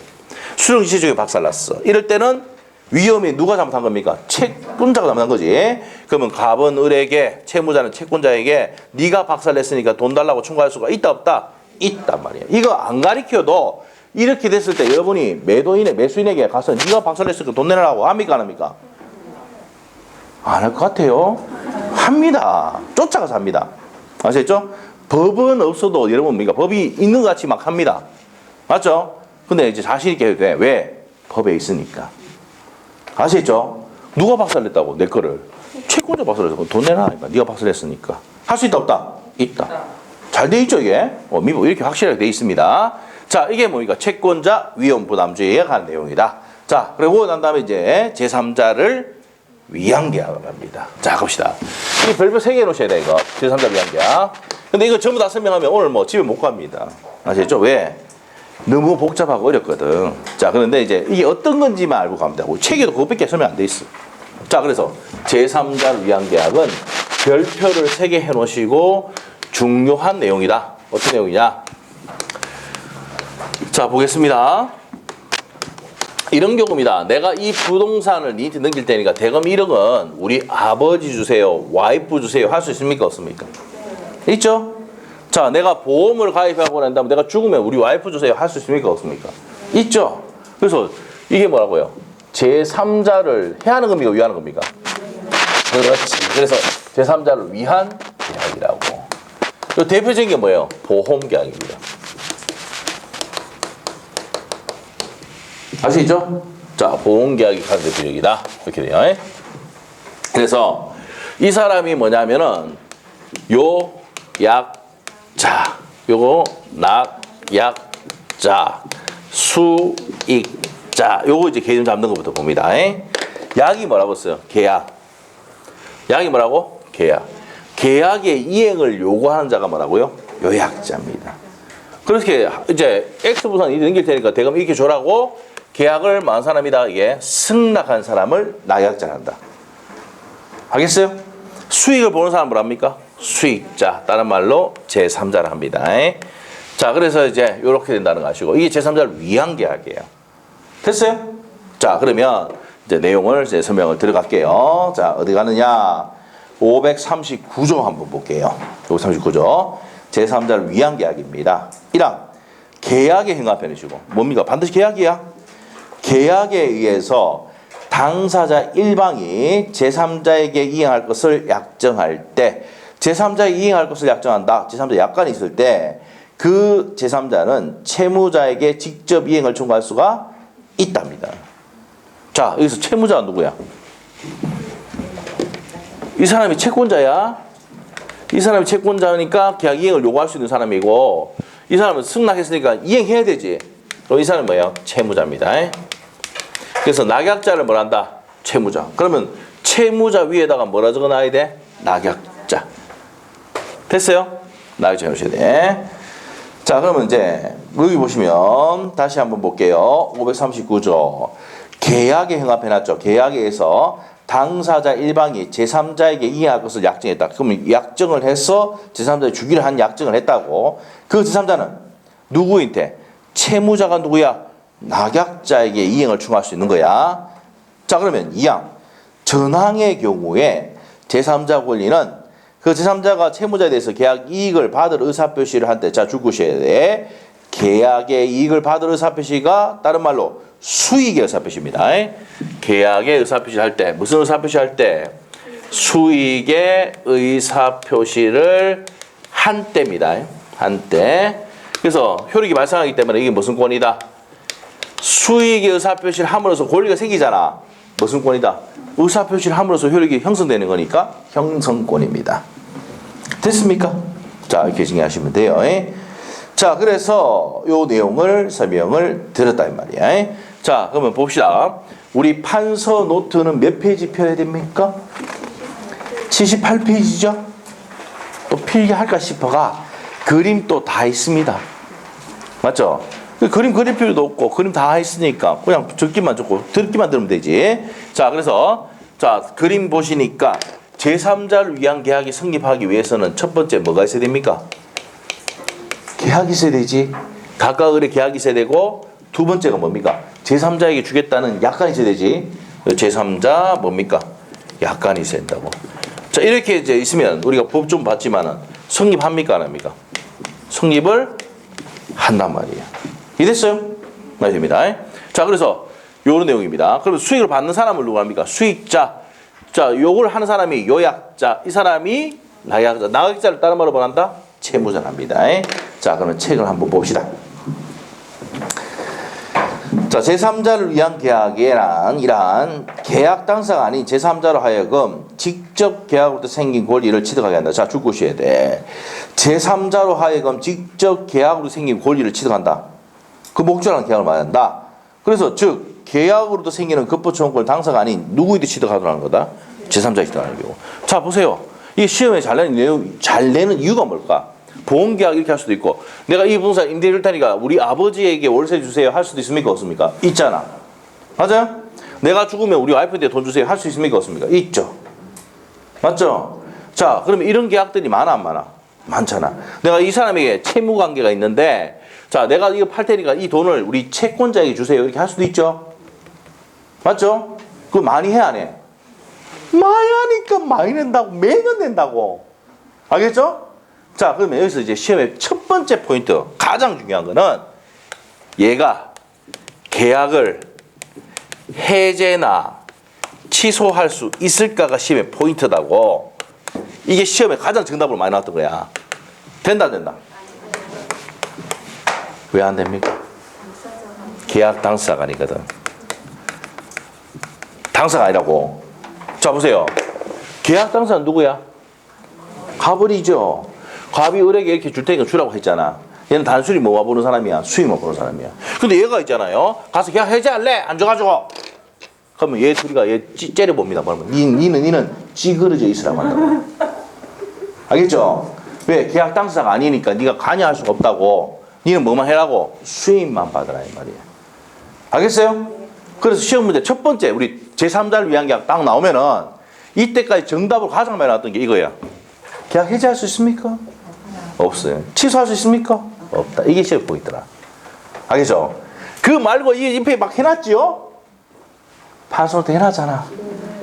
수령지체 중에 박살났어. 이럴 때는 위험이 누가 잘못한 겁니까? 채권자가 잘못한 거지. 그러면 갑은 을에게, 채무자는 채권자에게 네가 박살냈으니까 돈 달라고 청구할 수가 있다 없다? 있단 말이에요. 이거 안 가리켜도 이렇게 됐을 때 여러분이 매수인에게 가서 네가 박살냈으니까 돈 내라고 합니까 안 합니까? 안 할 것 같아요. 합니다. 쫓아가서 합니다. 아시겠죠? 법은 없어도 여러분 뭡니까? 법이 있는 것 같이 막 합니다. 맞죠? 근데 이제 자신 있게 해도 돼. 왜? 법에 있으니까. 아시겠죠? 누가 박살냈다고 내 거를? 채권자 박살냈어. 돈 내놔. 네가 박살냈으니까. 할 수 있다 없다? 있다. 잘 돼 있죠 이게? 미국 이렇게 확실하게 돼 있습니다. 자, 이게 뭡니까? 채권자 위험 부담주의에 관한 내용이다. 자, 그리고 난 다음에 이제 제3자를 위한 계약을 합니다. 자, 갑시다. 이 별표 3개 해놓으셔야 돼 이거. 제3자 위한 계약. 근데 이거 전부 다 설명하면 오늘 뭐 집에 못 갑니다. 아시겠죠? 왜? 너무 복잡하고 어렵거든. 자, 그런데 이제 이게 어떤 건지만 알고 가면 되고 책에도 그것밖에 설명 안 돼 있어. 자, 그래서 제3자를 위한 계약은 별표를 3개 해놓으시고 중요한 내용이다. 어떤 내용이냐? 자, 보겠습니다. 이런 경우입니다. 내가 이 부동산을 니한테 넘길 테니까 대금 1억은 우리 아버지 주세요, 와이프 주세요 할 수 있습니까? 없습니까? 있죠? 자, 내가 보험을 가입하고 난 다음에 내가 죽으면 우리 와이프 주세요 할 수 있습니까? 없습니까? 있죠? 그래서 이게 뭐라고요? 제3자를 해야 하는 겁니까? 위하는 겁니까? 그렇지. 그래서 제3자를 위한 계약이라고. 그 대표적인 게 뭐예요? 보험계약입니다. 아시죠? 자, 보험계약이 가장 대표적이다. 이렇게 돼요. 그래서 이 사람이 뭐냐면은 요 약자, 요거 낙약자, 수익자, 요거 이제 개념 잡는 것부터 봅니다. 약이 뭐라고 써요? 계약. 약이 뭐라고? 계약. 계약의 이행을 요구하는 자가 뭐라고요? 요약자입니다. 그렇게 이제 X부산 넘길 테니까 대금 이렇게 줘라고 계약을 망한 사람이다. 이게 승낙한 사람을 낙약자라 한다. 알겠어요? 수익을 보는 사람은 뭐랍니까? 수익자. 다른 말로 제3자라 합니다. 자, 그래서 이제 이렇게 된다는 거 아시고 이게 제3자를 위한 계약이에요. 됐어요? 자, 그러면 이제 내용을 이제 설명을 들어갈게요. 자, 어디 가느냐? 539조 한번 볼게요. 539조. 제3자를 위한 계약입니다. 1항. 계약의 행하편이시고 뭡니까? 반드시 계약이야. 계약에 의해서 당사자 일방이 제3자에게 이행할 것을 약정할 때 제3자에게 이행할 것을 약정한다. 제3자 약관이 있을 때 그 제3자는 채무자에게 직접 이행을 청구할 수가 있답니다. 자, 여기서 채무자가 누구야? 이 사람이 채권자야. 이 사람이 채권자니까 계약 이행을 요구할 수 있는 사람이고 이 사람은 승낙했으니까 이행해야 되지. 그럼 이 사람은 뭐예요? 채무자입니다. 그래서 낙약자를 뭐라 한다? 채무자. 그러면 채무자 위에다가 뭐라 적어놔야 돼? 낙약자. 됐어요? 낙약자 해주셔야 돼. 자, 그러면 이제 여기 보시면 다시 한번 볼게요. 539조. 계약에 행합해놨죠. 계약에 의해서 당사자 일방이 제3자에게 이행할 것을 약정했다. 그러면 약정을 해서 제3자에 주기를 한 약정을 했다고. 그 제3자는 누구인데? 채무자가 누구야? 낙약자에게 이행을 청구할 수 있는 거야. 자, 그러면 2항. 전항의 경우에 제3자 권리는 그 제3자가 채무자에 대해서 계약 이익을 받을 의사표시를 한 때, 자, 주구시해야 돼. 계약의 이익을 받을 의사표시가 다른 말로 수익의 의사표시입니다. 계약의 의사표시를 할 때, 무슨 의사표시를 할 때? 수익의 의사표시를 한 때입니다. 한 때. 그래서 효력이 발생하기 때문에 이게 무슨 권이다? 수익의 의사표시를 함으로써 권리가 생기잖아. 무슨 권이다? 의사표시를 함으로써 효력이 형성되는 거니까 형성권입니다. 됐습니까? 자, 이렇게 정리하시면 돼요. 자, 그래서 요 내용을 설명을 드렸다 이 말이야. 자, 그러면 봅시다. 우리 판서 노트는 몇 페이지 펴야 됩니까? 78페이지죠? 또 필기할까 싶어가 그림 또 다 있습니다. 맞죠? 그림 그릴 필요도 없고 그림 다 있으니까 그냥 적기만 적고 듣기만 들으면 되지. 자, 그래서 자, 그림 보시니까 제3자를 위한 계약이 성립하기 위해서는 첫 번째 뭐가 있어야 됩니까? 계약이 있어야 되지. 각각의 계약이 있어야 되고 두 번째가 뭡니까? 제3자에게 주겠다는 약관이 있어야 되지. 제3자 뭡니까? 약관이 있어야 된다고. 자, 이렇게 이제 있으면 우리가 법 좀 봤지만은 성립합니까? 안 합니까? 성립을 한단 말이에요. 이해됐어요? 많이 됩니다. 자, 그래서 요런 내용입니다. 그러면 수익을 받는 사람을 누구 합니까? 수익자. 자, 요걸 하는 사람이 요약자. 이 사람이 낙약자. 낙약자를 다른 말로 말한다? 채무자랍니다. 자, 그러면 책을 한번 봅시다. 자, 제3자를 위한 계약이란 이러한 계약 당사가 아닌 제3자로 하여금 직접 계약으로부터 생긴 권리를 취득하게 한다. 자, 줄 것이어야 돼. 제3자로 하여금 직접 계약으로 생긴 권리를 취득한다. 그 목적이라는 계약을 말한다. 그래서 즉 계약으로도 생기는 급부초원권 당사가 아닌 누구에게 취득하도록 하는 거다? 제3자에게 취득하는 경우. 자, 보세요. 이 시험에 잘 내는 이유가 뭘까? 보험계약 이렇게 할 수도 있고 내가 이 부동산 임대 줄 테니까 우리 아버지에게 월세 주세요 할 수도 있습니까? 없습니까? 있잖아. 맞아요? 내가 죽으면 우리 와이프한테 돈 주세요 할 수 있습니까? 없습니까? 있죠. 맞죠? 자, 그러면 이런 계약들이 많아 안 많아? 많잖아. 내가 이 사람에게 채무 관계가 있는데 자, 내가 이거 팔 테니까 이 돈을 우리 채권자에게 주세요 이렇게 할 수도 있죠. 맞죠? 그거 많이 해 안 해? 많이 하니까 많이 낸다고 매년 낸다고. 알겠죠? 자, 그러면 여기서 이제 시험의 첫 번째 포인트 가장 중요한 거는 얘가 계약을 해제나 취소할 수 있을까가 시험의 포인트다고. 이게 시험에 가장 정답으로 많이 나왔던 거야. 된다 안 된다? 왜 안 됩니까? 계약 당사자가 아니거든. 당사가 아니라고. 자, 보세요. 계약 당사자는 누구야? 갑을이죠. 갑이 을에게 이렇게 줄 테니까 주라고 했잖아. 얘는 단순히 뭐만 보는 사람이야? 수익만 보는 사람이야. 근데 얘가 있잖아요. 가서 계약 해제할래? 안 줘가지고. 그러면 얘 둘이가 얘 째려봅니다. 그러면 니는 찌그러져 있으라고 한다고. 알겠죠? 왜? 계약 당사자가 아니니까 네가 관여할 수가 없다고. 니는 뭐만 해라고? 수익만 받으라 이 말이야. 알겠어요? 그래서 시험 문제 첫 번째 우리 제3자를 위한 계약 딱 나오면은 이때까지 정답으로 가장 많이 나왔던 게 이거야. 계약 해제할 수 있습니까? 없어요. 취소할 수 있습니까? 없다. 이게 시험 포인트라. 알겠죠? 그 말고 이 인페이 막 해놨지요? 판소노트 해놨잖아.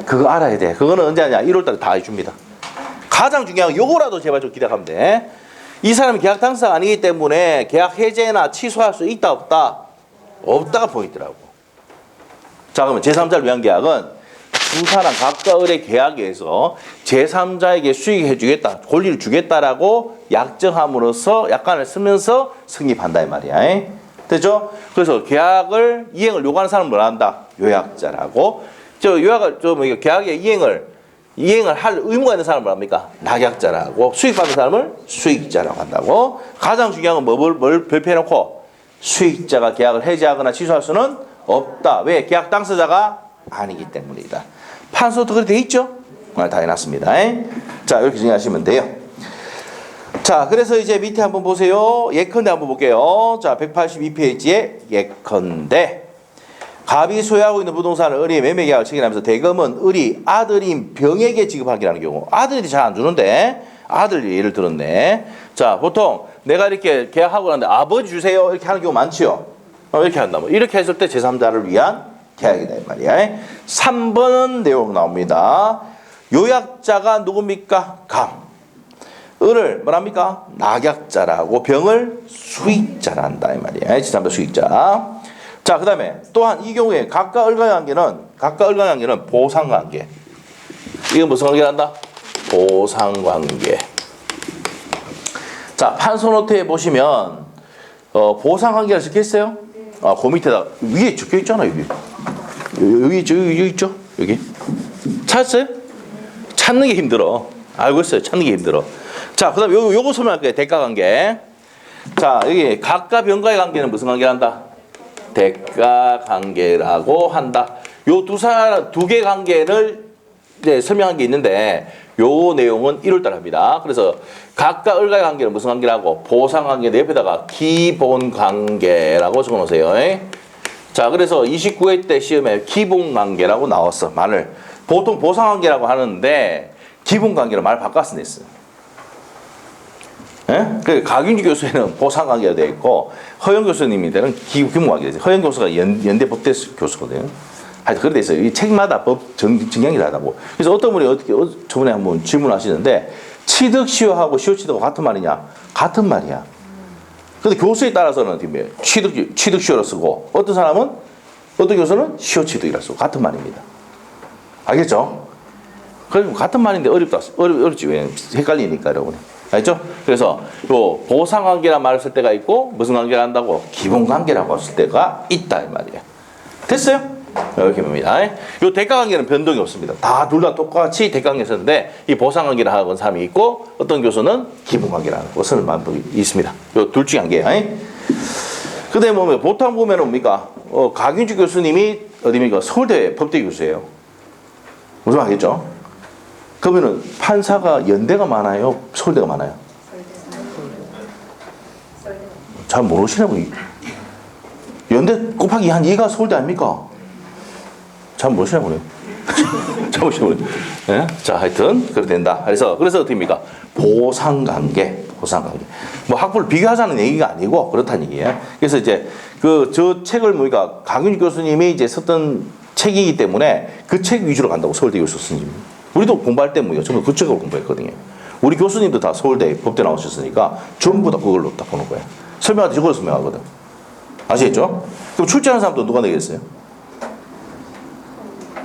그거 알아야 돼. 그거는 언제 하냐? 1월달에 다 해줍니다. 가장 중요한 건 요거라도 제발 좀 기대하면 돼. 이 사람이 계약 당사자가 아니기 때문에 계약 해제나 취소할 수 있다 없다? 없다가 포인트라고. 자, 그러면 제3자를 위한 계약은 두 사람 각각 을의 계약에서 제3자에게 수익해 주겠다, 권리를 주겠다라고 약정함으로써 약관을 쓰면서 승립한다 이 말이야. 됐죠? 그래서 계약을 이행을 요구하는 사람은 뭐라 한다? 요약자라고. 계약의 이행을 할 의무가 있는 사람은 뭐랍니까? 낙약자라고. 수익받는 사람을 수익자라고 한다고. 가장 중요한 건 뭘 별표해놓고 수익자가 계약을 해지하거나 취소할 수는 없다. 왜? 계약 당사자가 아니기 때문이다. 판소도 그렇게 돼 있죠? 다 해놨습니다. 자, 이렇게 정리하시면 돼요. 자, 그래서 이제 밑에 한번 보세요. 예컨대 한번 볼게요. 자, 182페이지에 예컨대 갑이 소유하고 있는 부동산을 을이 매매 계약을 체결하면서 대금은 을이 아들인 병에게 지급하기라는 경우. 아들이 잘 안 주는데 아들 예를 들었네. 자, 보통 내가 이렇게 계약하고 나는데 아버지 주세요 이렇게 하는 경우 많지요. 이렇게 한다. 뭐 이렇게 했을 때 제3자를 위한 계약이다 이 말이야. 3번 내용 나옵니다. 요약자가 누굽니까? 감. 을을 뭐랍니까? 낙약자라고 병을 수익자라 한다 이 말이야. 제3자 수익자. 자, 그 다음에 또한 이 경우에 각각 을과의 관계는 보상관계. 이건 무슨 관계를 한다? 보상관계. 자, 판소노트에 보시면 보상관계가 적혀있어요? 아, 그 밑에다 위에 적혀있잖아 여기. 여기 있죠? 여기. 찾았어요? 찾는 게 힘들어. 알고 있어요. 찾는 게 힘들어. 자, 그 다음에 요거 설명할게요. 대가관계. 자, 여기 각과 병과의 관계는 무슨 관계를 한다? 대가관계라고 한다. 요 두 개 관계를 이제 설명한 게 있는데 요 내용은 1월달 합니다. 그래서 각과 을과의 관계는 무슨 관계라고? 보상관계 옆에다가 기본관계라고 적어놓으세요. 자, 그래서 29회 때 시험에 기본관계라고 나왔어. 말을. 보통 보상관계라고 하는데 기본관계로 말 바꿔서 냈어요. 그 가균주 교수에는 보상관계가 되어 있고 허영 교수님한테는 기본관계가 되어 있어요. 허영 교수가 연대 법대 교수거든요. 하여튼 그렇게 돼 있어요. 이 책마다 법 정형이 다르다고. 그래서 어떤 분이 저번에 한번 질문하시는데 취득시효하고 시효취득하고 같은 말이냐? 같은 말이야. 근데 교수에 따라서는 취득시효로 쓰고 어떤 교수는 시효취득이라 쓰고 같은 말입니다. 알겠죠? 그래서 같은 말인데 어렵지. 왜? 헷갈리니까 여러분. 알겠죠? 그래서 요 보상관계란 말을 쓸 때가 있고 무슨 관계를 한다고? 기본관계라고 쓸 때가 있다 이 말이에요. 됐어요? 이렇게 봅니다. 요 대가관계는 변동이 없습니다. 둘 다 똑같이 대가관계 쓰는데 이 보상관계를 하는 사람이 있고 어떤 교수는 기본관계라는 거 쓰는 방법이 있습니다. 요 둘 중에 한 개예요. 그 다음에 보면 보통 보면 뭡니까? 가균주 교수님이 어디입니까? 서울대 법대 교수예요. 무슨 말이겠죠? 그러면은 판사가 연대가 많아요? 서울대가 많아요? 잘 모르시나 보니. 연대 곱하기 한 2가 서울대 아닙니까? 잘 모르시나 보네. 잘 모르시나 보네. 예? 자, 하여튼, 그렇게 된다. 그래서 어떻게 됩니까? 보상관계. 뭐 학부를 비교하자는 얘기가 아니고, 그렇다는 얘기예요. 그래서 이제, 저 책을 뭐니까, 강윤희 교수님이 이제 썼던 책이기 때문에 그 책 위주로 간다고, 서울대 교수 스님. 우리도 공부할 때 뭐예요? 전부 그 책을 공부했거든요. 우리 교수님도 다 서울대, 법대 나오셨으니까 전부 다 그걸로 딱 보는 거예요. 설명할 때 저걸 설명하거든. 아시겠죠? 그럼 출제하는 사람도 누가 내겠어요?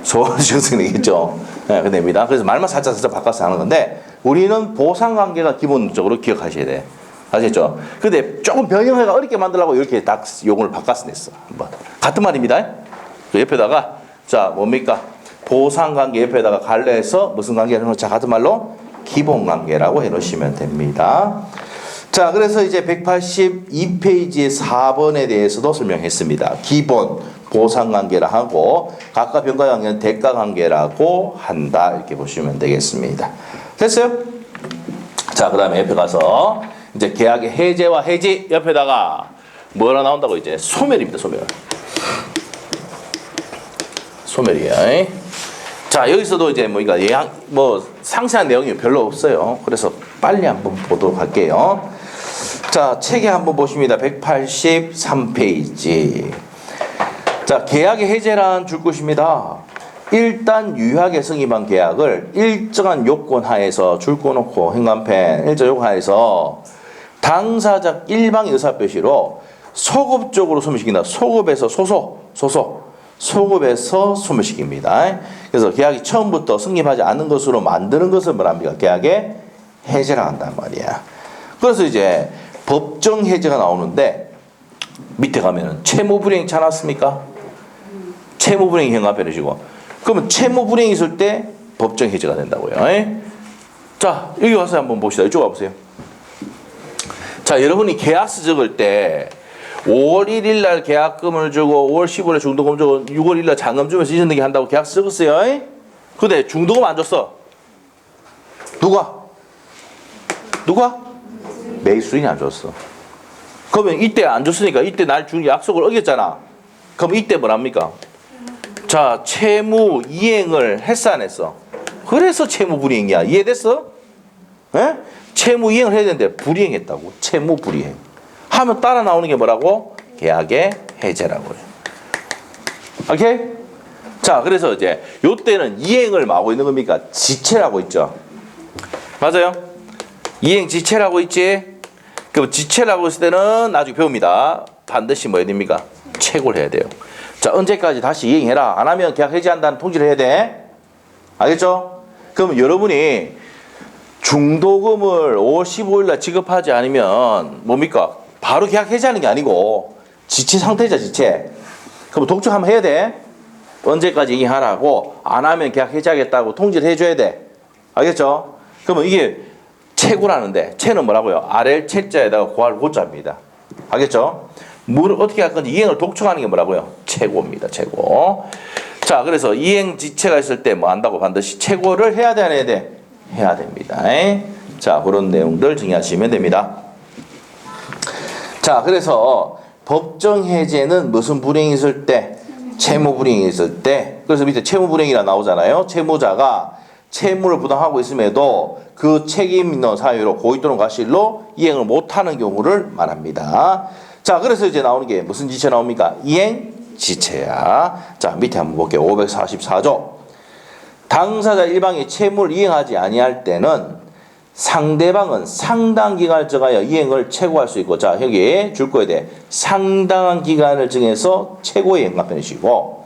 서울시청생 내겠죠. 네, 그 됩니다. 그래서 말만 살짝 바꿔서 하는 건데, 우리는 보상관계가 기본적으로 기억하셔야 돼. 아시겠죠? 근데 조금 변형해가 어렵게 만들려고 이렇게 딱 용어를 바꿔서 냈어. 한번. 같은 말입니다. 그 옆에다가, 자, 뭡니까? 보상관계 옆에다가 갈래해서 무슨 관계를 해놓자. 자, 같은 말로 기본관계라고 해놓으시면 됩니다. 자, 그래서 이제 182페이지의 4번에 대해서도 설명했습니다. 기본, 보상관계라 하고, 각각 병가관계는 대가관계라고 한다. 이렇게 보시면 되겠습니다. 됐어요? 자, 그 다음에 옆에 가서, 이제 계약의 해제와 해지 옆에다가 뭐라 나온다고 이제 소멸입니다. 소멸이에요. 자, 여기서도 이제 뭐 상세한 내용이 별로 없어요. 그래서 빨리 한번 보도록 할게요. 자, 책에 한번 보십니다. 183페이지. 자, 계약의 해제란 줄 것입니다. 일단 유효하게 승인한 계약을 일정한 요건 하에서 줄 꺼놓고 행간펜 일정 요건 하에서 당사자 일방의 의사표시로 소급적으로 소멸시킨다. 소급에서 소급에서 소멸시킵니다. 그래서 계약이 처음부터 승립하지 않는 것으로 만드는 것을 뭐랍니까? 계약의 해제라 한단 말이야. 그래서 이제 법정 해제가 나오는데 밑에 가면은 채무불이행 찾았습니까? 채무불이행 행간펜이시고 그러면 채무불이행이 있을 때 법정 해제가 된다고요. 자, 여기 와서 한번 봅시다. 이쪽 와보세요. 자, 여러분이 계약서 적을 때 5월 1일 날 계약금을 주고 5월 15일에 중도금 주고 6월 1일 날 잔금 주면서 이전되게 한다고 계약서 적었어요. 근데 중도금 안 줬어. 누가? 매수인이 안 줬어. 그러면 이때 안 줬으니까 이때 날 준 약속을 어겼잖아. 그럼 이때 뭐랍니까? 자, 채무 이행을 했어 안 했어? 그래서 채무 불이행이야. 이해됐어? 에? 채무 이행을 해야 되는데 불이행했다고. 채무 불이행. 하면 따라 나오는 게 뭐라고? 계약의 해제라고 해요. 오케이? 자, 그래서 이제 요때는 이행을 뭐하고 있는 겁니까? 지체라고 있죠. 맞아요? 이행 지체라고 있지? 그럼 지체라고 했을 때는 나중에 배웁니다. 반드시 뭐 해야 됩니까? 채고를 해야 돼요. 자, 언제까지 다시 이행해라. 안 하면 계약 해지한다는 통지를 해야 돼. 알겠죠? 그럼 여러분이 중도금을 5월 15일 날 지급하지 않으면 뭡니까? 바로 계약 해지하는 게 아니고 지체 상태죠, 지체. 그럼 독촉 한번 해야 돼. 언제까지 이행하라고 안 하면 계약 해지하겠다고 통지를 해줘야 돼. 알겠죠? 그러면 이게 채고라는데 채는 뭐라고요? 아래 채자에다가 고할 고자입니다. 알겠죠? 뭘 어떻게 할 건지 이행을 독촉하는 게 뭐라고요? 채고입니다. 채고. 자, 그래서 이행 지체가 있을 때 뭐 한다고 반드시 채고를 해야 돼, 안 해야 돼? 해야 됩니다. 자, 그런 내용들 정리하시면 됩니다. 자, 그래서 법정 해제는 무슨 불이행이 있을 때? 채무 불이행이 있을 때. 그래서 밑에 채무 불이행이라 나오잖아요. 채무자가 채무를 부담하고 있음에도 그 책임 있는 사유로 고의 또는 과실로 이행을 못하는 경우를 말합니다. 자, 그래서 이제 나오는 게 무슨 지체 나옵니까? 이행 지체야. 자, 밑에 한번 볼게요. 544조. 당사자 일방이 채무를 이행하지 아니할 때는 상대방은 상당 기간을 정하여 이행을 최고할 수 있고, 자, 여기 줄 거에 대해 상당한 기간을 정해서 최고의 행간편이시고,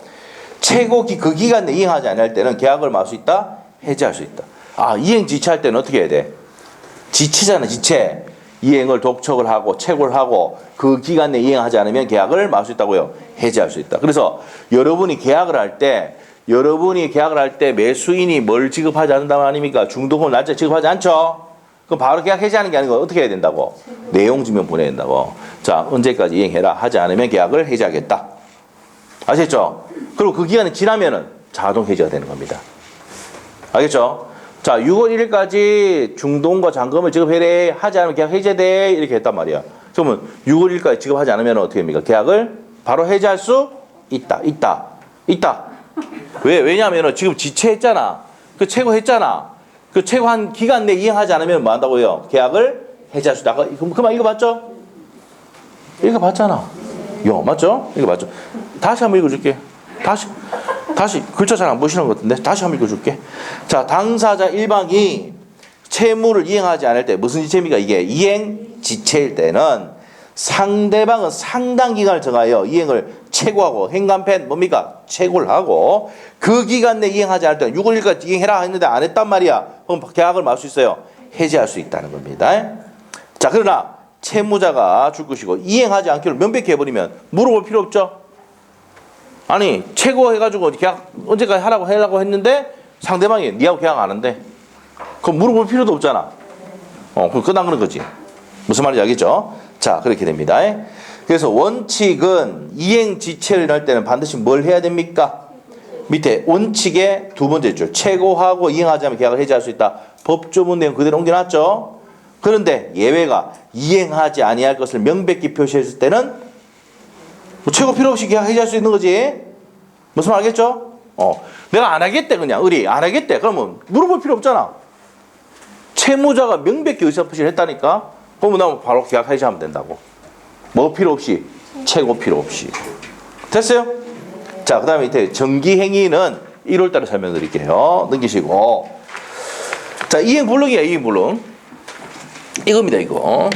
그 기간 내에 이행하지 아니할 때는 계약을 말 수 있다, 해지할 수 있다. 아, 이행 지체할 때는 어떻게 해야 돼? 지체잖아, 지체. 이행을 독촉을 하고 채고를 하고 그 기간 내에 이행하지 않으면 계약을 말 수 있다고요. 해지할 수 있다. 그래서 여러분이 계약을 할 때 매수인이 뭘 지급하지 않는다는 아닙니까? 중도금을 날짜에 지급하지 않죠? 그럼 바로 계약 해지하는 게 아니고 어떻게 해야 된다고? 내용 증명 보내야 된다고. 자, 언제까지 이행해라. 하지 않으면 계약을 해지하겠다. 아시겠죠? 그리고 그 기간이 지나면은 자동 해지가 되는 겁니다. 알겠죠? 자, 6월 1일까지 중도금과 잔금을 지급해래. 하지 않으면 계약 해제돼. 이렇게 했단 말이야. 그러면 6월 1일까지 지급하지 않으면 어떻게 됩니까? 계약을 바로 해지할 수 있다. 왜냐하면 지금 지체했잖아. 그 최고했잖아. 그 최고한 기간 내에 이행하지 않으면 뭐 한다고요? 계약을 해지할 수 있다. 그만 읽어봤죠? 읽어봤잖아. 맞죠? 읽어봤죠? 다시 한번 읽어줄게. 다시 글자 잘 안 보시는 것 같은데 다시 한번 읽어줄게. 자, 당사자 1방이 채무를 이행하지 않을 때 무슨 지체입니까? 이게 이행 지체일 때는 상대방은 상당 기간을 정하여 이행을 최고하고 행간펜 뭡니까? 최고를 하고 그 기간 내에 이행하지 않을 때는 6월 1일까지 이행해라 했는데 안 했단 말이야. 그럼 계약을 할 수 있어요. 해지할 수 있다는 겁니다. 자, 그러나 채무자가 줄 것이고 이행하지 않기로 명백히 해버리면 물어볼 필요 없죠. 아니 최고 해가지고 계약 언제까지 하라고 했는데 상대방이 니하고 계약 안 한대. 그럼 물어볼 필요도 없잖아. 그럼 끝난 거지. 무슨 말인지 알겠죠? 자, 그렇게 됩니다. 그래서 원칙은 이행 지체를 할 때는 반드시 뭘 해야 됩니까? 밑에 원칙의 두 번째 줄 최고하고 이행하지 않으면 계약을 해지할 수 있다. 법조문 내용 그대로 옮겨놨죠. 그런데 예외가 이행하지 아니할 것을 명백히 표시했을 때는 뭐 최고 필요 없이 계약 해지할 수 있는 거지. 무슨 말 알겠죠? 내가 안 하겠대 그냥 안 하겠대. 그러면 물어볼 필요 없잖아. 채무자가 명백히 의사표시를 했다니까. 그러면 나 바로 계약 해지하면 된다고. 뭐 필요 없이? 최고 필요 없이. 됐어요? 자, 그 다음에 밑에 정기행위는 1월달에 설명드릴게요. 넘기시고. 자, 이행불능이야, 이행불능. 이겁니다, 이거.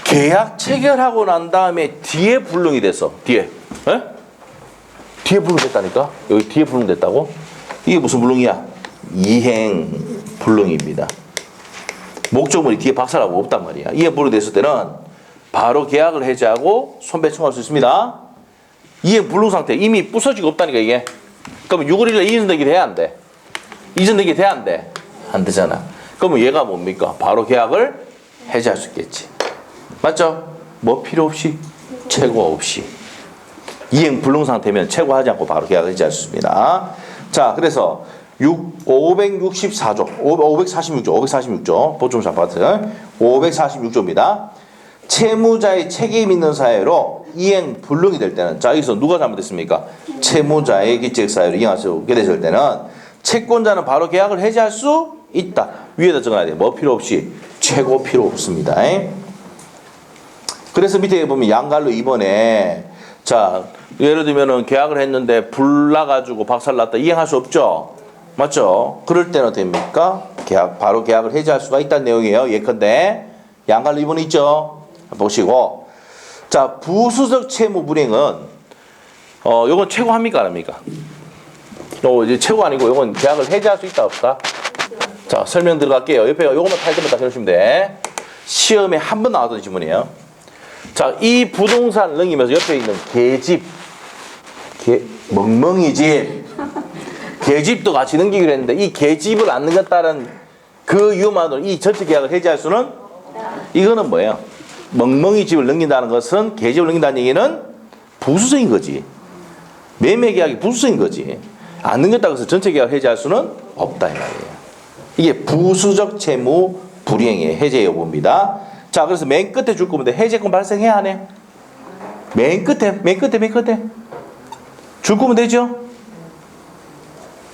계약 체결하고 난 다음에 뒤에 불능이 됐어. 뒤에. 뒤에 불능됐다니까? 여기 뒤에 불능됐다고? 이게 무슨 불능이야? 이행불능입니다. 목적물이 뒤에 박살나고 없단 말이야. 이행불능됐을 때는 바로 계약을 해지하고 손배 청구할 수 있습니다. 이행불능 상태 이미 부서지고 없다니까 이게. 그러면 6월 1일에 이전되기 돼야 안 돼? 이전되기 돼야 안 돼? 안 되잖아. 그러면 얘가 뭡니까? 바로 계약을 해지할 수 있겠지. 맞죠? 뭐 필요 없이 최고 없이 이행 불능 상태면 최고하지 않고 바로 계약을 해지할 수 있습니다. 자, 그래서 564조 546조 보충사 파트 546조입니다. 채무자의 책임 있는 사유로 이행 불능이 될 때는 자, 여기서 누가 잘못했습니까? 채무자의 기책 사유로 이행할 수 없게 됐을 때는 채권자는 바로 계약을 해지할 수 있다. 위에다 적어놔야 돼. 뭐 필요 없이 최고 필요 없습니다. 그래서 밑에 보면 양갈로 2번에 자, 예를 들면은 계약을 했는데 불 나가지고 박살났다. 이행할 수 없죠? 맞죠? 그럴 때는 됩니까? 바로 계약을 해지할 수가 있다는 내용이에요. 예컨대 양갈로 2번 있죠? 보시고 자, 부수적 채무 불이행은 요건 최고합니까? 안 합니까? 이제 최고 아니고 요건 계약을 해지할 수 있다 없다? 자, 설명 들어갈게요. 옆에 요것만 타이틀만 딱 해주시면 돼. 시험에 한 번 나왔던 지문이에요. 자, 이 부동산 능이면서 옆에 있는 계집, 멍멍이 집, 계집도 같이 넘기기로 했는데 이 계집을 안 넘겼다는 그 이유만으로 이 전체 계약을 해지할 수는 이거는 뭐예요? 멍멍이 집을 넘긴다는 것은 계집을 넘긴다는 얘기는 부수적인 거지. 매매 계약이 부수적인 거지. 안 넘겼다고 해서 전체 계약 해지할 수는 없다 이 말이에요. 이게 부수적 채무 불이행의 해제 여부입니다. 자, 그래서 맨 끝에 줄 겁니다. 해제권 발생해야 안 해? 맨 끝에. 줄 거면 되죠?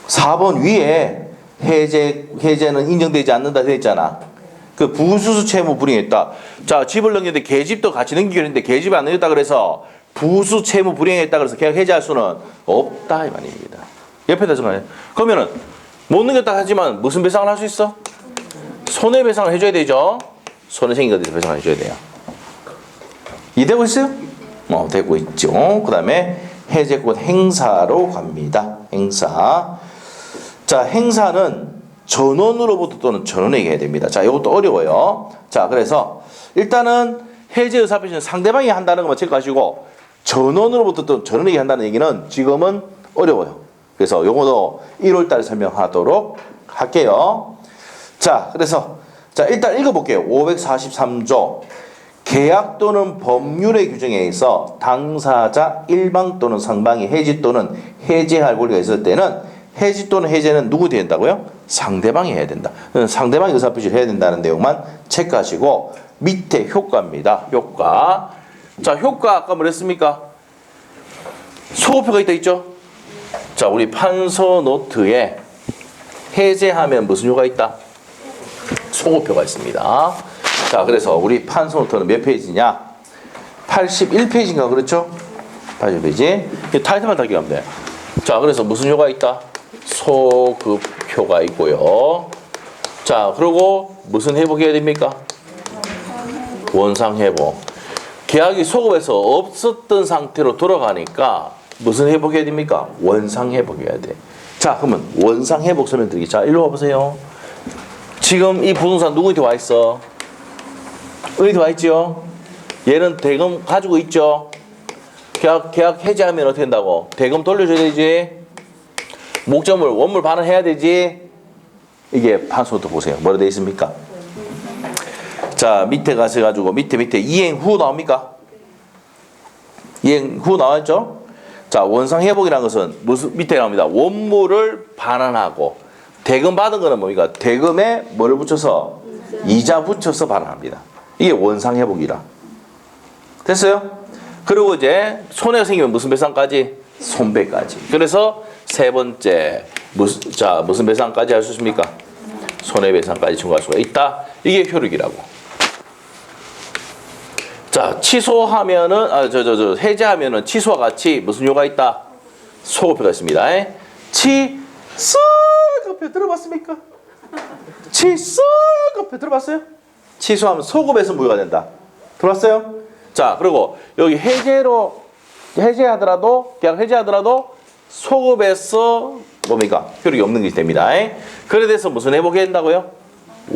4번 위에 해제는 인정되지 않는다 되어 있잖아. 그 부수적 채무 불이행했다. 자, 집을 넘겼는데 계집도 같이 넘기기로 했는데 계집을 안 넘겼다 그래서 부수 채무 불이행했다 그래서 계약 해제할 수는 없다 이 말입니다. 옆에다 적어놔요. 그러면은 못 넘겼다 하지만 무슨 배상을 할 수 있어? 손해배상을 해줘야 되죠. 손해생긴 것에 대해서 배상을 해줘야 돼요. 이해되고 있어요? 되고 있죠. 그 다음에 해제권 행사로 갑니다. 행사. 자, 행사는 전원으로부터 또는 전원에게 해야 됩니다. 자, 이것도 어려워요. 자, 그래서 일단은 해제 의사표시는 상대방이 한다는 것만 체크하시고 전원으로부터 또는 전원에게 한다는 얘기는 지금은 어려워요. 그래서 요거도 1월달에 설명하도록 할게요. 자, 그래서 자, 일단 읽어볼게요. 543조 계약 또는 법률의 규정에 의해서 당사자 일방 또는 상방이 해지 또는 해제할 권리가 있을 때는 해지 또는 해제는 누구 된다고요? 상대방이 해야 된다. 상대방이 의사표시를 해야 된다는 내용만 체크하시고 밑에 효과입니다. 효과. 자, 효과 아까 뭐랬습니까? 소급표가 있다 있죠? 자, 우리 판서 노트에 해제하면 무슨 효과가 있다? 소급표가 있습니다. 자, 그래서 우리 판서 노트는 몇 페이지냐? 81페이지인가 그렇죠? 81페이지. 타이틀만 다 기억하면 돼. 자, 그래서 무슨 효과가 있다? 소급표가 있고요. 자, 그리고 무슨 회복해야 됩니까? 원상 회복. 계약이 소급에서 없었던 상태로 돌아가니까 무슨 회복해야 됩니까? 원상 회복해야 돼. 자, 그러면 원상 회복 설명드리기. 자, 일로 와보세요. 지금 이 부동산 누구한테 와 있어? 은희한테 와 있죠? 얘는 대금 가지고 있죠? 계약 해지하면 어떻게 된다고? 대금 돌려줘야 되지? 목적물, 원물 반환해야 되지? 이게 판소부터 보세요. 뭐라 되어 있습니까? 자, 밑에 가셔가지고 밑에 이행 후 나옵니까? 이행 후 나왔죠? 자, 원상 회복이라는 것은 무슨 밑에 나옵니다. 원물을 반환하고 대금 받은 거는 뭡니까? 대금에 뭐를 붙여서 이자 붙여서 반환합니다. 이게 원상 회복이라. 됐어요? 그리고 이제 손해가 생기면 무슨 배상까지? 손배까지. 그래서 세 번째 무슨 배상까지 할 수 있습니까? 손해배상까지 청구할 수가 있다. 이게 효력이라고. 자, 취소하면은 해제하면은 취소와 같이 무슨 효과가 있다? 소급표가 있습니다. 취소급표 들어봤습니까? 취소급표 들어봤어요? 취소하면 소급에서 무효가 된다. 들어봤어요? 자, 그리고 여기 해제하더라도 계약 해제하더라도 소급에서 뭡니까? 효력이 없는 것이 됩니다. 그래 돼서 무슨 회복해야 된다고요?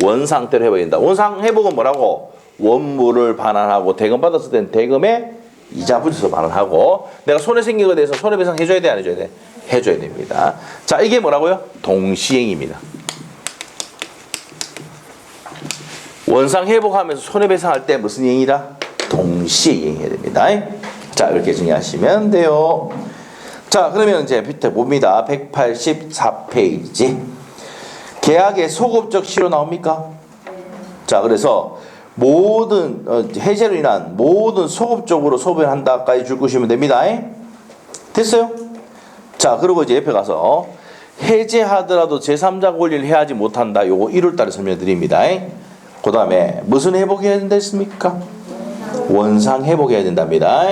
원상태로 회복해야 된다. 원상 회복은 뭐라고? 원물을 반환하고 대금 받았을 때는 대금에 이자 붙여서 반환하고 내가 손해 생긴 것에 대해서 손해배상 해줘야 돼? 안 해줘야 돼? 해줘야 됩니다. 자, 이게 뭐라고요? 동시행입니다. 원상 회복하면서 손해배상할 때 무슨 이행이다? 동시에 이행해야 됩니다. 자, 이렇게 정리하시면 돼요. 자, 그러면 이제 밑에 봅니다. 184페이지. 계약의 소급적 실효 나옵니까? 자, 그래서 모든 해제로 인한 모든 소급적으로 소비를 한다까지 줄 것이면 됩니다. 됐어요? 자, 그리고 이제 옆에 가서 해제하더라도 제3자 권리를 해하지 못한다. 요거 1월달에 설명드립니다. 그 다음에 무슨 회복해야 된다 했습니까? 원상 회복해야 된답니다.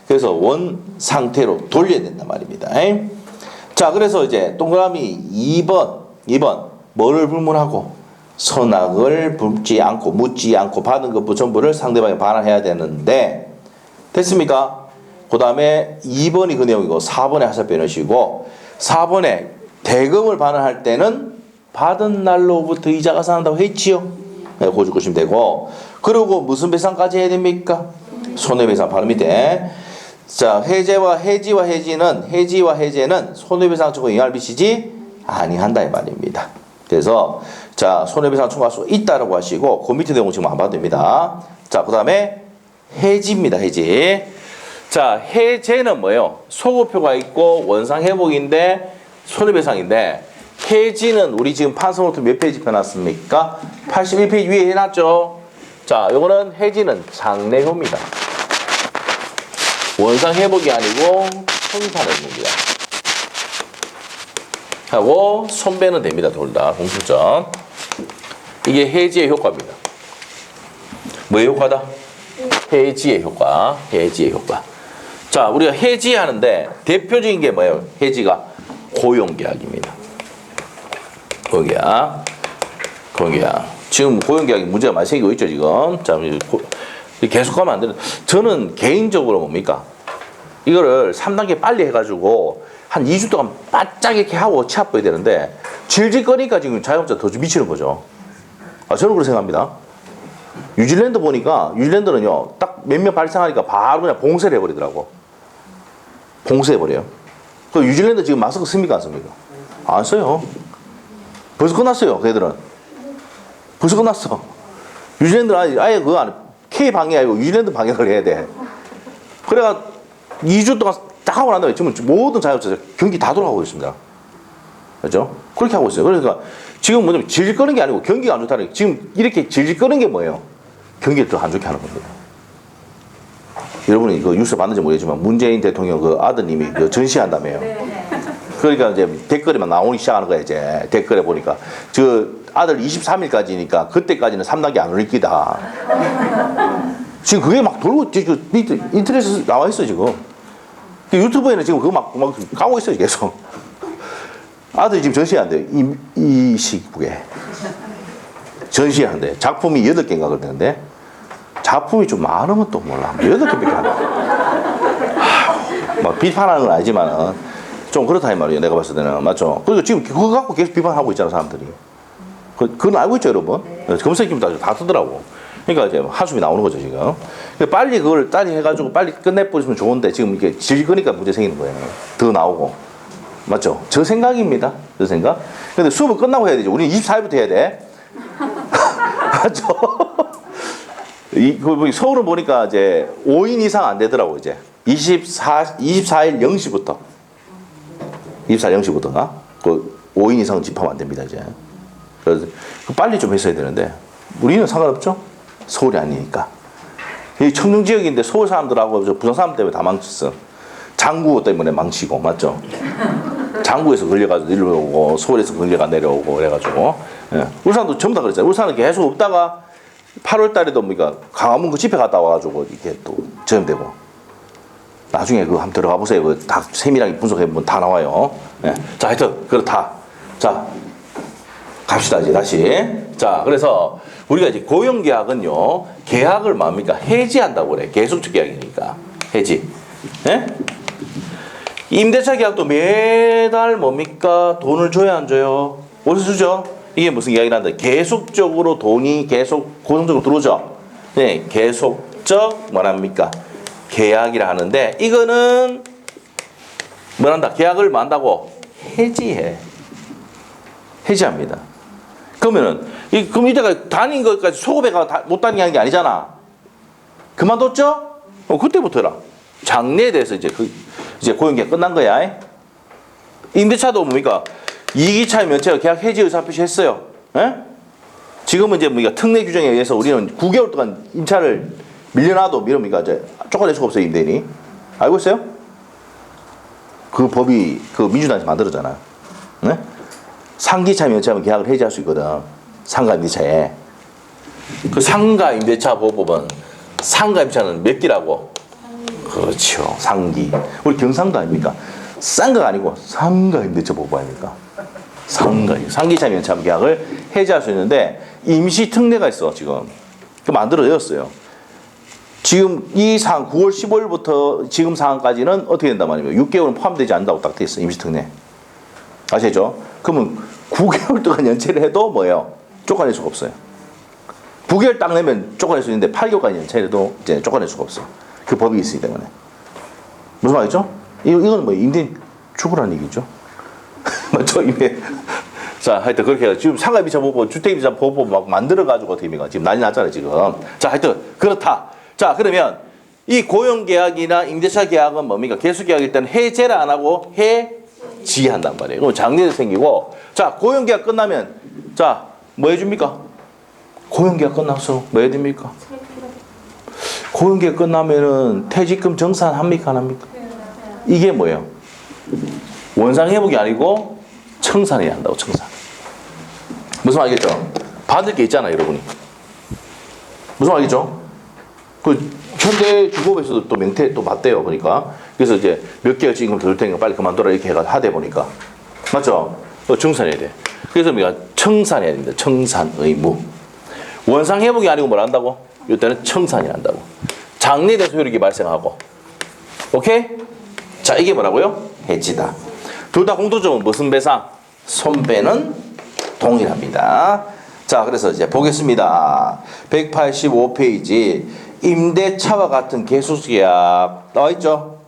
그래서 원 상태로 돌려야 된단 말입니다. 자, 그래서 이제 동그라미 2번 뭐를 불문하고 선악을 묻지 않고 받은 것 전부를 상대방에 반환해야 되는데 됐습니까? 그 다음에 2번이 그 내용이고 4번에 하사 빼놓으시고 4번에 대금을 반환할 때는 받은 날로부터 이자가 상한다고 했지요. 네, 그거 보시면 되고 그리고 무슨 배상까지 해야 됩니까? 손해배상 바로 밑에. 자, 해지와 해제는 손해배상 청구에 영향을 미치지 아니한다 이 말입니다. 그래서 자, 손해배상 청구할 수 있다라고 하시고 그 밑에 내용 지금 안 봐도 됩니다. 자, 그 다음에 해지입니다. 해지. 자, 해제는 뭐예요? 소급표가 있고 원상 회복인데 손해배상인데 해지는 우리 지금 판서노트 몇 페이지 펴놨습니까? 81페이지 위에 해놨죠. 자, 요거는 해지는 장래효입니다. 원상 회복이 아니고 손상회복입니다. 하고 손배는 됩니다. 둘 다 공통점. 이게 해지의 효과입니다. 뭐의 효과다? 해지의 효과. 해지의 효과. 자, 우리가 해지하는데 대표적인 게 뭐예요? 해지가 고용계약입니다. 고용계약. 지금 고용계약이 문제가 많이 생기고 있죠, 지금. 자, 계속 가면 안 되는. 저는 개인적으로 뭡니까? 이거를 3단계 빨리 해가지고 한 2주 동안 바짝 이렇게 하고 취합해야 되는데 질질거리니까 지금 자영업자 더 미치는 거죠. 저는 그렇게 생각합니다. 뉴질랜드 보니까 뉴질랜드는요, 딱 몇 명 발생하니까 바로 그냥 봉쇄를 해버리더라고. 봉쇄해버려요. 그 뉴질랜드 지금 마스크 씁니까, 안 씁니까? 안 써요. 벌써 끝났어요, 걔들은. 벌써 끝났어. 뉴질랜드는 아예 그거 안 해. K 방역 아니고 뉴질랜드 방역을 해야 돼. 그래가 2주 동안 딱 하고 난 다음에 지금 모든 자영업자 경기 다 돌아가고 있습니다. 그렇죠? 그렇게 하고 있어요. 그러니까 지금 뭐냐면 질질 끄는 게 아니고 경기가 안 좋다는 게 지금 이렇게 질질 끄는 게 뭐예요? 경기를 더 안 좋게 하는 겁니다. 여러분이 그 뉴스 봤는지 모르겠지만 문재인 대통령 그 아드님이 그 전시한다며요. 그러니까 이제 댓글이 막 나오기 시작하는 거야 이제 댓글에 보니까 저 아들 23일까지니까 그때까지는 3단계 안 올릴 기다. 지금 그게 막 돌고 지금 인터넷에 나와 있어 지금. 유튜브에는 지금 그거 막 가고 있어요 계속. 아들이 지금 전시한대요. 이 시국에 전시한대. 작품이 8개인가 그러는데 작품이 좀 많으면 또 몰라. 8개밖에 안 돼. 막 비판하는 건 아니지만은 좀 그렇다 이 말이에요. 내가 봤을 때는. 맞죠? 그리고 지금 그거 갖고 계속 비판하고 있잖아 사람들이. 그건 알고 있죠 여러분? 검색해보면 다 뜨더라고. 그러니까 이제 한숨이 나오는 거죠 지금. 빨리 그걸 해가지고 빨리 끝내버리면 좋은데 지금 이게 질거니까 문제 생기는 거예요. 더 나오고. 맞죠? 저 생각입니다. 저 생각. 근데 수업은 끝나고 해야 되죠. 우리는 24일부터 해야 돼. 맞죠? 서울은 보니까 이제 5인 이상 안 되더라고 이제. 24일 0시부터. 24일 0시부터가 그 5인 이상 집합 안 됩니다 이제. 그래서 빨리 좀 했어야 되는데 우리는 상관없죠. 서울이 아니니까. 이 청정 지역인데 서울 사람들하고 부산 사람 때문에 다 망쳤어. 장구 때문에 망치고 맞죠? 장구에서 걸려가지고 내려오고 서울에서 걸려가 내려오고 그래가지고 예. 울산도 전부 다 그랬잖아요. 울산은 계속 없다가 8월 달에도 그러니까 강화문 그 집회 갔다 와가지고 이렇게 또 저염되고 나중에 그거 한번 들어가 보세요. 그 다 세밀하게 분석해보면 다 나와요. 예. 자 하여튼 그렇다. 자 갑시다 이제 다시. 자 그래서 우리가 이제 고용계약은요 계약을 뭡니까 해지한다고 그래. 계속적 계약이니까 해지. 예? 임대차 계약도 매달 뭡니까 돈을 줘야 안 줘요? 어디서 주죠? 이게 무슨 이야기란다. 계속적으로 돈이 계속 고정적으로 들어오죠. 네, 계속적 뭐랍니까 계약이라 하는데 이거는 뭐란다 계약을 뭐 한다고 해지해. 해지합니다. 그러면은 그럼 이때가 다닌 것까지 소급해가 못 다니게 하는 게 아니잖아. 그만뒀죠? 그때부터라. 장래에 대해서 이제 고용계약 끝난 거야. 임대차도 뭡니까 2기차 면체가 계약 해지 의사 표시했어요. 에? 지금은 이제 뭡니까 특례 규정에 의해서 우리는 9개월 동안 임차를 밀려놔도 뭡니까 이제 쫓아낼 수가 없어요 임대인이. 알고 있어요? 그 법이 그 민주당에서 만들었잖아. 네? 상기차 면체하면 계약을 해지할 수 있거든. 상가 임대차에. 그 상가 임대차 보법은 상가 임대차는 몇 기라고? 그렇죠. 상기. 우리 경상도 아닙니까? 싼가 아니고 상가 임대차 보법 아닙니까? 상가. 상기차 면차 계약을 해지할 수 있는데 임시 특례가 있어 지금. 그 만들어졌어요. 지금 이 상황 9월 15일부터 지금 상황까지는 어떻게 된단 말이에요? 6개월은 포함되지 않는다고 딱 돼 있어 임시 특례. 아시죠? 그러면 9개월 동안 연체를 해도 뭐예요? 쫓아낼 수가 없어요. 9개월 딱 내면 쫓아낼 수 있는데 8개월까지 연체를 해도 이제 쫓아낼 수가 없어. 그 법이 있기 때문에. 무슨 말이죠? 이건 뭐 임대인 죽으라는 얘기죠. 맞죠? 이게. 자, 하여튼 그렇게 해서 지금 상가임대차 보고 주택임대차 보고 막 만들어가지고 어떻게 합니까? 지금 난리 났잖아요, 지금. 자, 하여튼 그렇다. 자, 그러면 이 고용계약이나 임대차 계약은 뭡니까? 계속계약일 때는 해제를 안 하고 해지한단 말이에요. 그럼 장래도 생기고. 자, 고용계약 끝나면 자, 뭐 해줍니까? 고용계약 끝나서 뭐 해야 됩니까? 고용계약 끝나면은 퇴직금 정산합니까? 안 합니까? 이게 뭐예요? 원상회복이 아니고 청산해야 한다고, 청산. 무슨 말이겠죠? 받을 게 있잖아요, 여러분이. 무슨 말이겠죠? 그 현대중공업에서도 또 명태 또 받대요, 보니까. 그래서 이제 몇 개월 지금 들 테니까 빨리 그만둬라 이렇게 해가 하대 보니까. 맞죠? 청산해야 돼. 그래서 우리가 청산해야 됩니다. 청산 의무. 원상회복이 아니고 뭘 한다고? 이때는 청산이 한다고. 장래에 대해서 효력이 발생하고. 오케이? 자, 이게 뭐라고요? 해지다. 둘 다 공통점은 무슨 배상? 손배는 동일합니다. 자, 그래서 이제 보겠습니다. 185페이지. 임대차와 같은 계수적 계약 나와 있죠?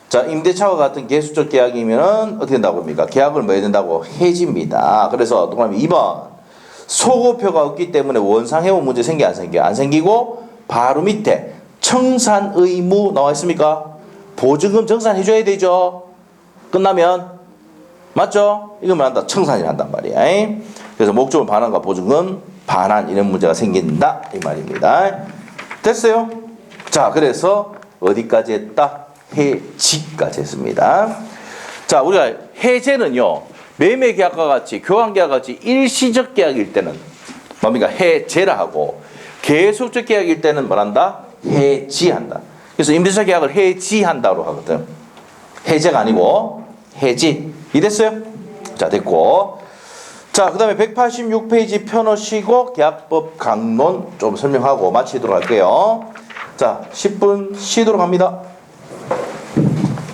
자, 임대차와 같은 계수적 계약이면 어떻게 된다고 합니까? 계약을 뭐 해야 된다고? 해지입니다. 그래서 동그라미 2번. 소급표가 없기 때문에 원상회복 문제 생겨 안 생겨? 안 생기고 바로 밑에 청산 의무 나와 있습니까? 보증금 정산해줘야 되죠. 끝나면 맞죠? 이거 말한다 청산이 한단 말이야. 그래서 목적물 반환과 보증금 반환 이런 문제가 생긴다 이 말입니다. 됐어요? 자, 그래서 어디까지 했다? 해지까지 했습니다. 자, 우리가 해제는요, 매매 계약과 같이 교환 계약과 같이 일시적 계약일 때는 뭡니까? 해제라 하고, 계속적 계약일 때는 뭐란다? 해지한다. 그래서 임대차 계약을 해지한다고 하거든. 해제가 아니고 해지. 이해됐어요? 자, 됐고. 자, 그 다음에 186페이지 펴놓으시고 계약법 강론 좀 설명하고 마치도록 할게요. 자, 10분 쉬도록 합니다.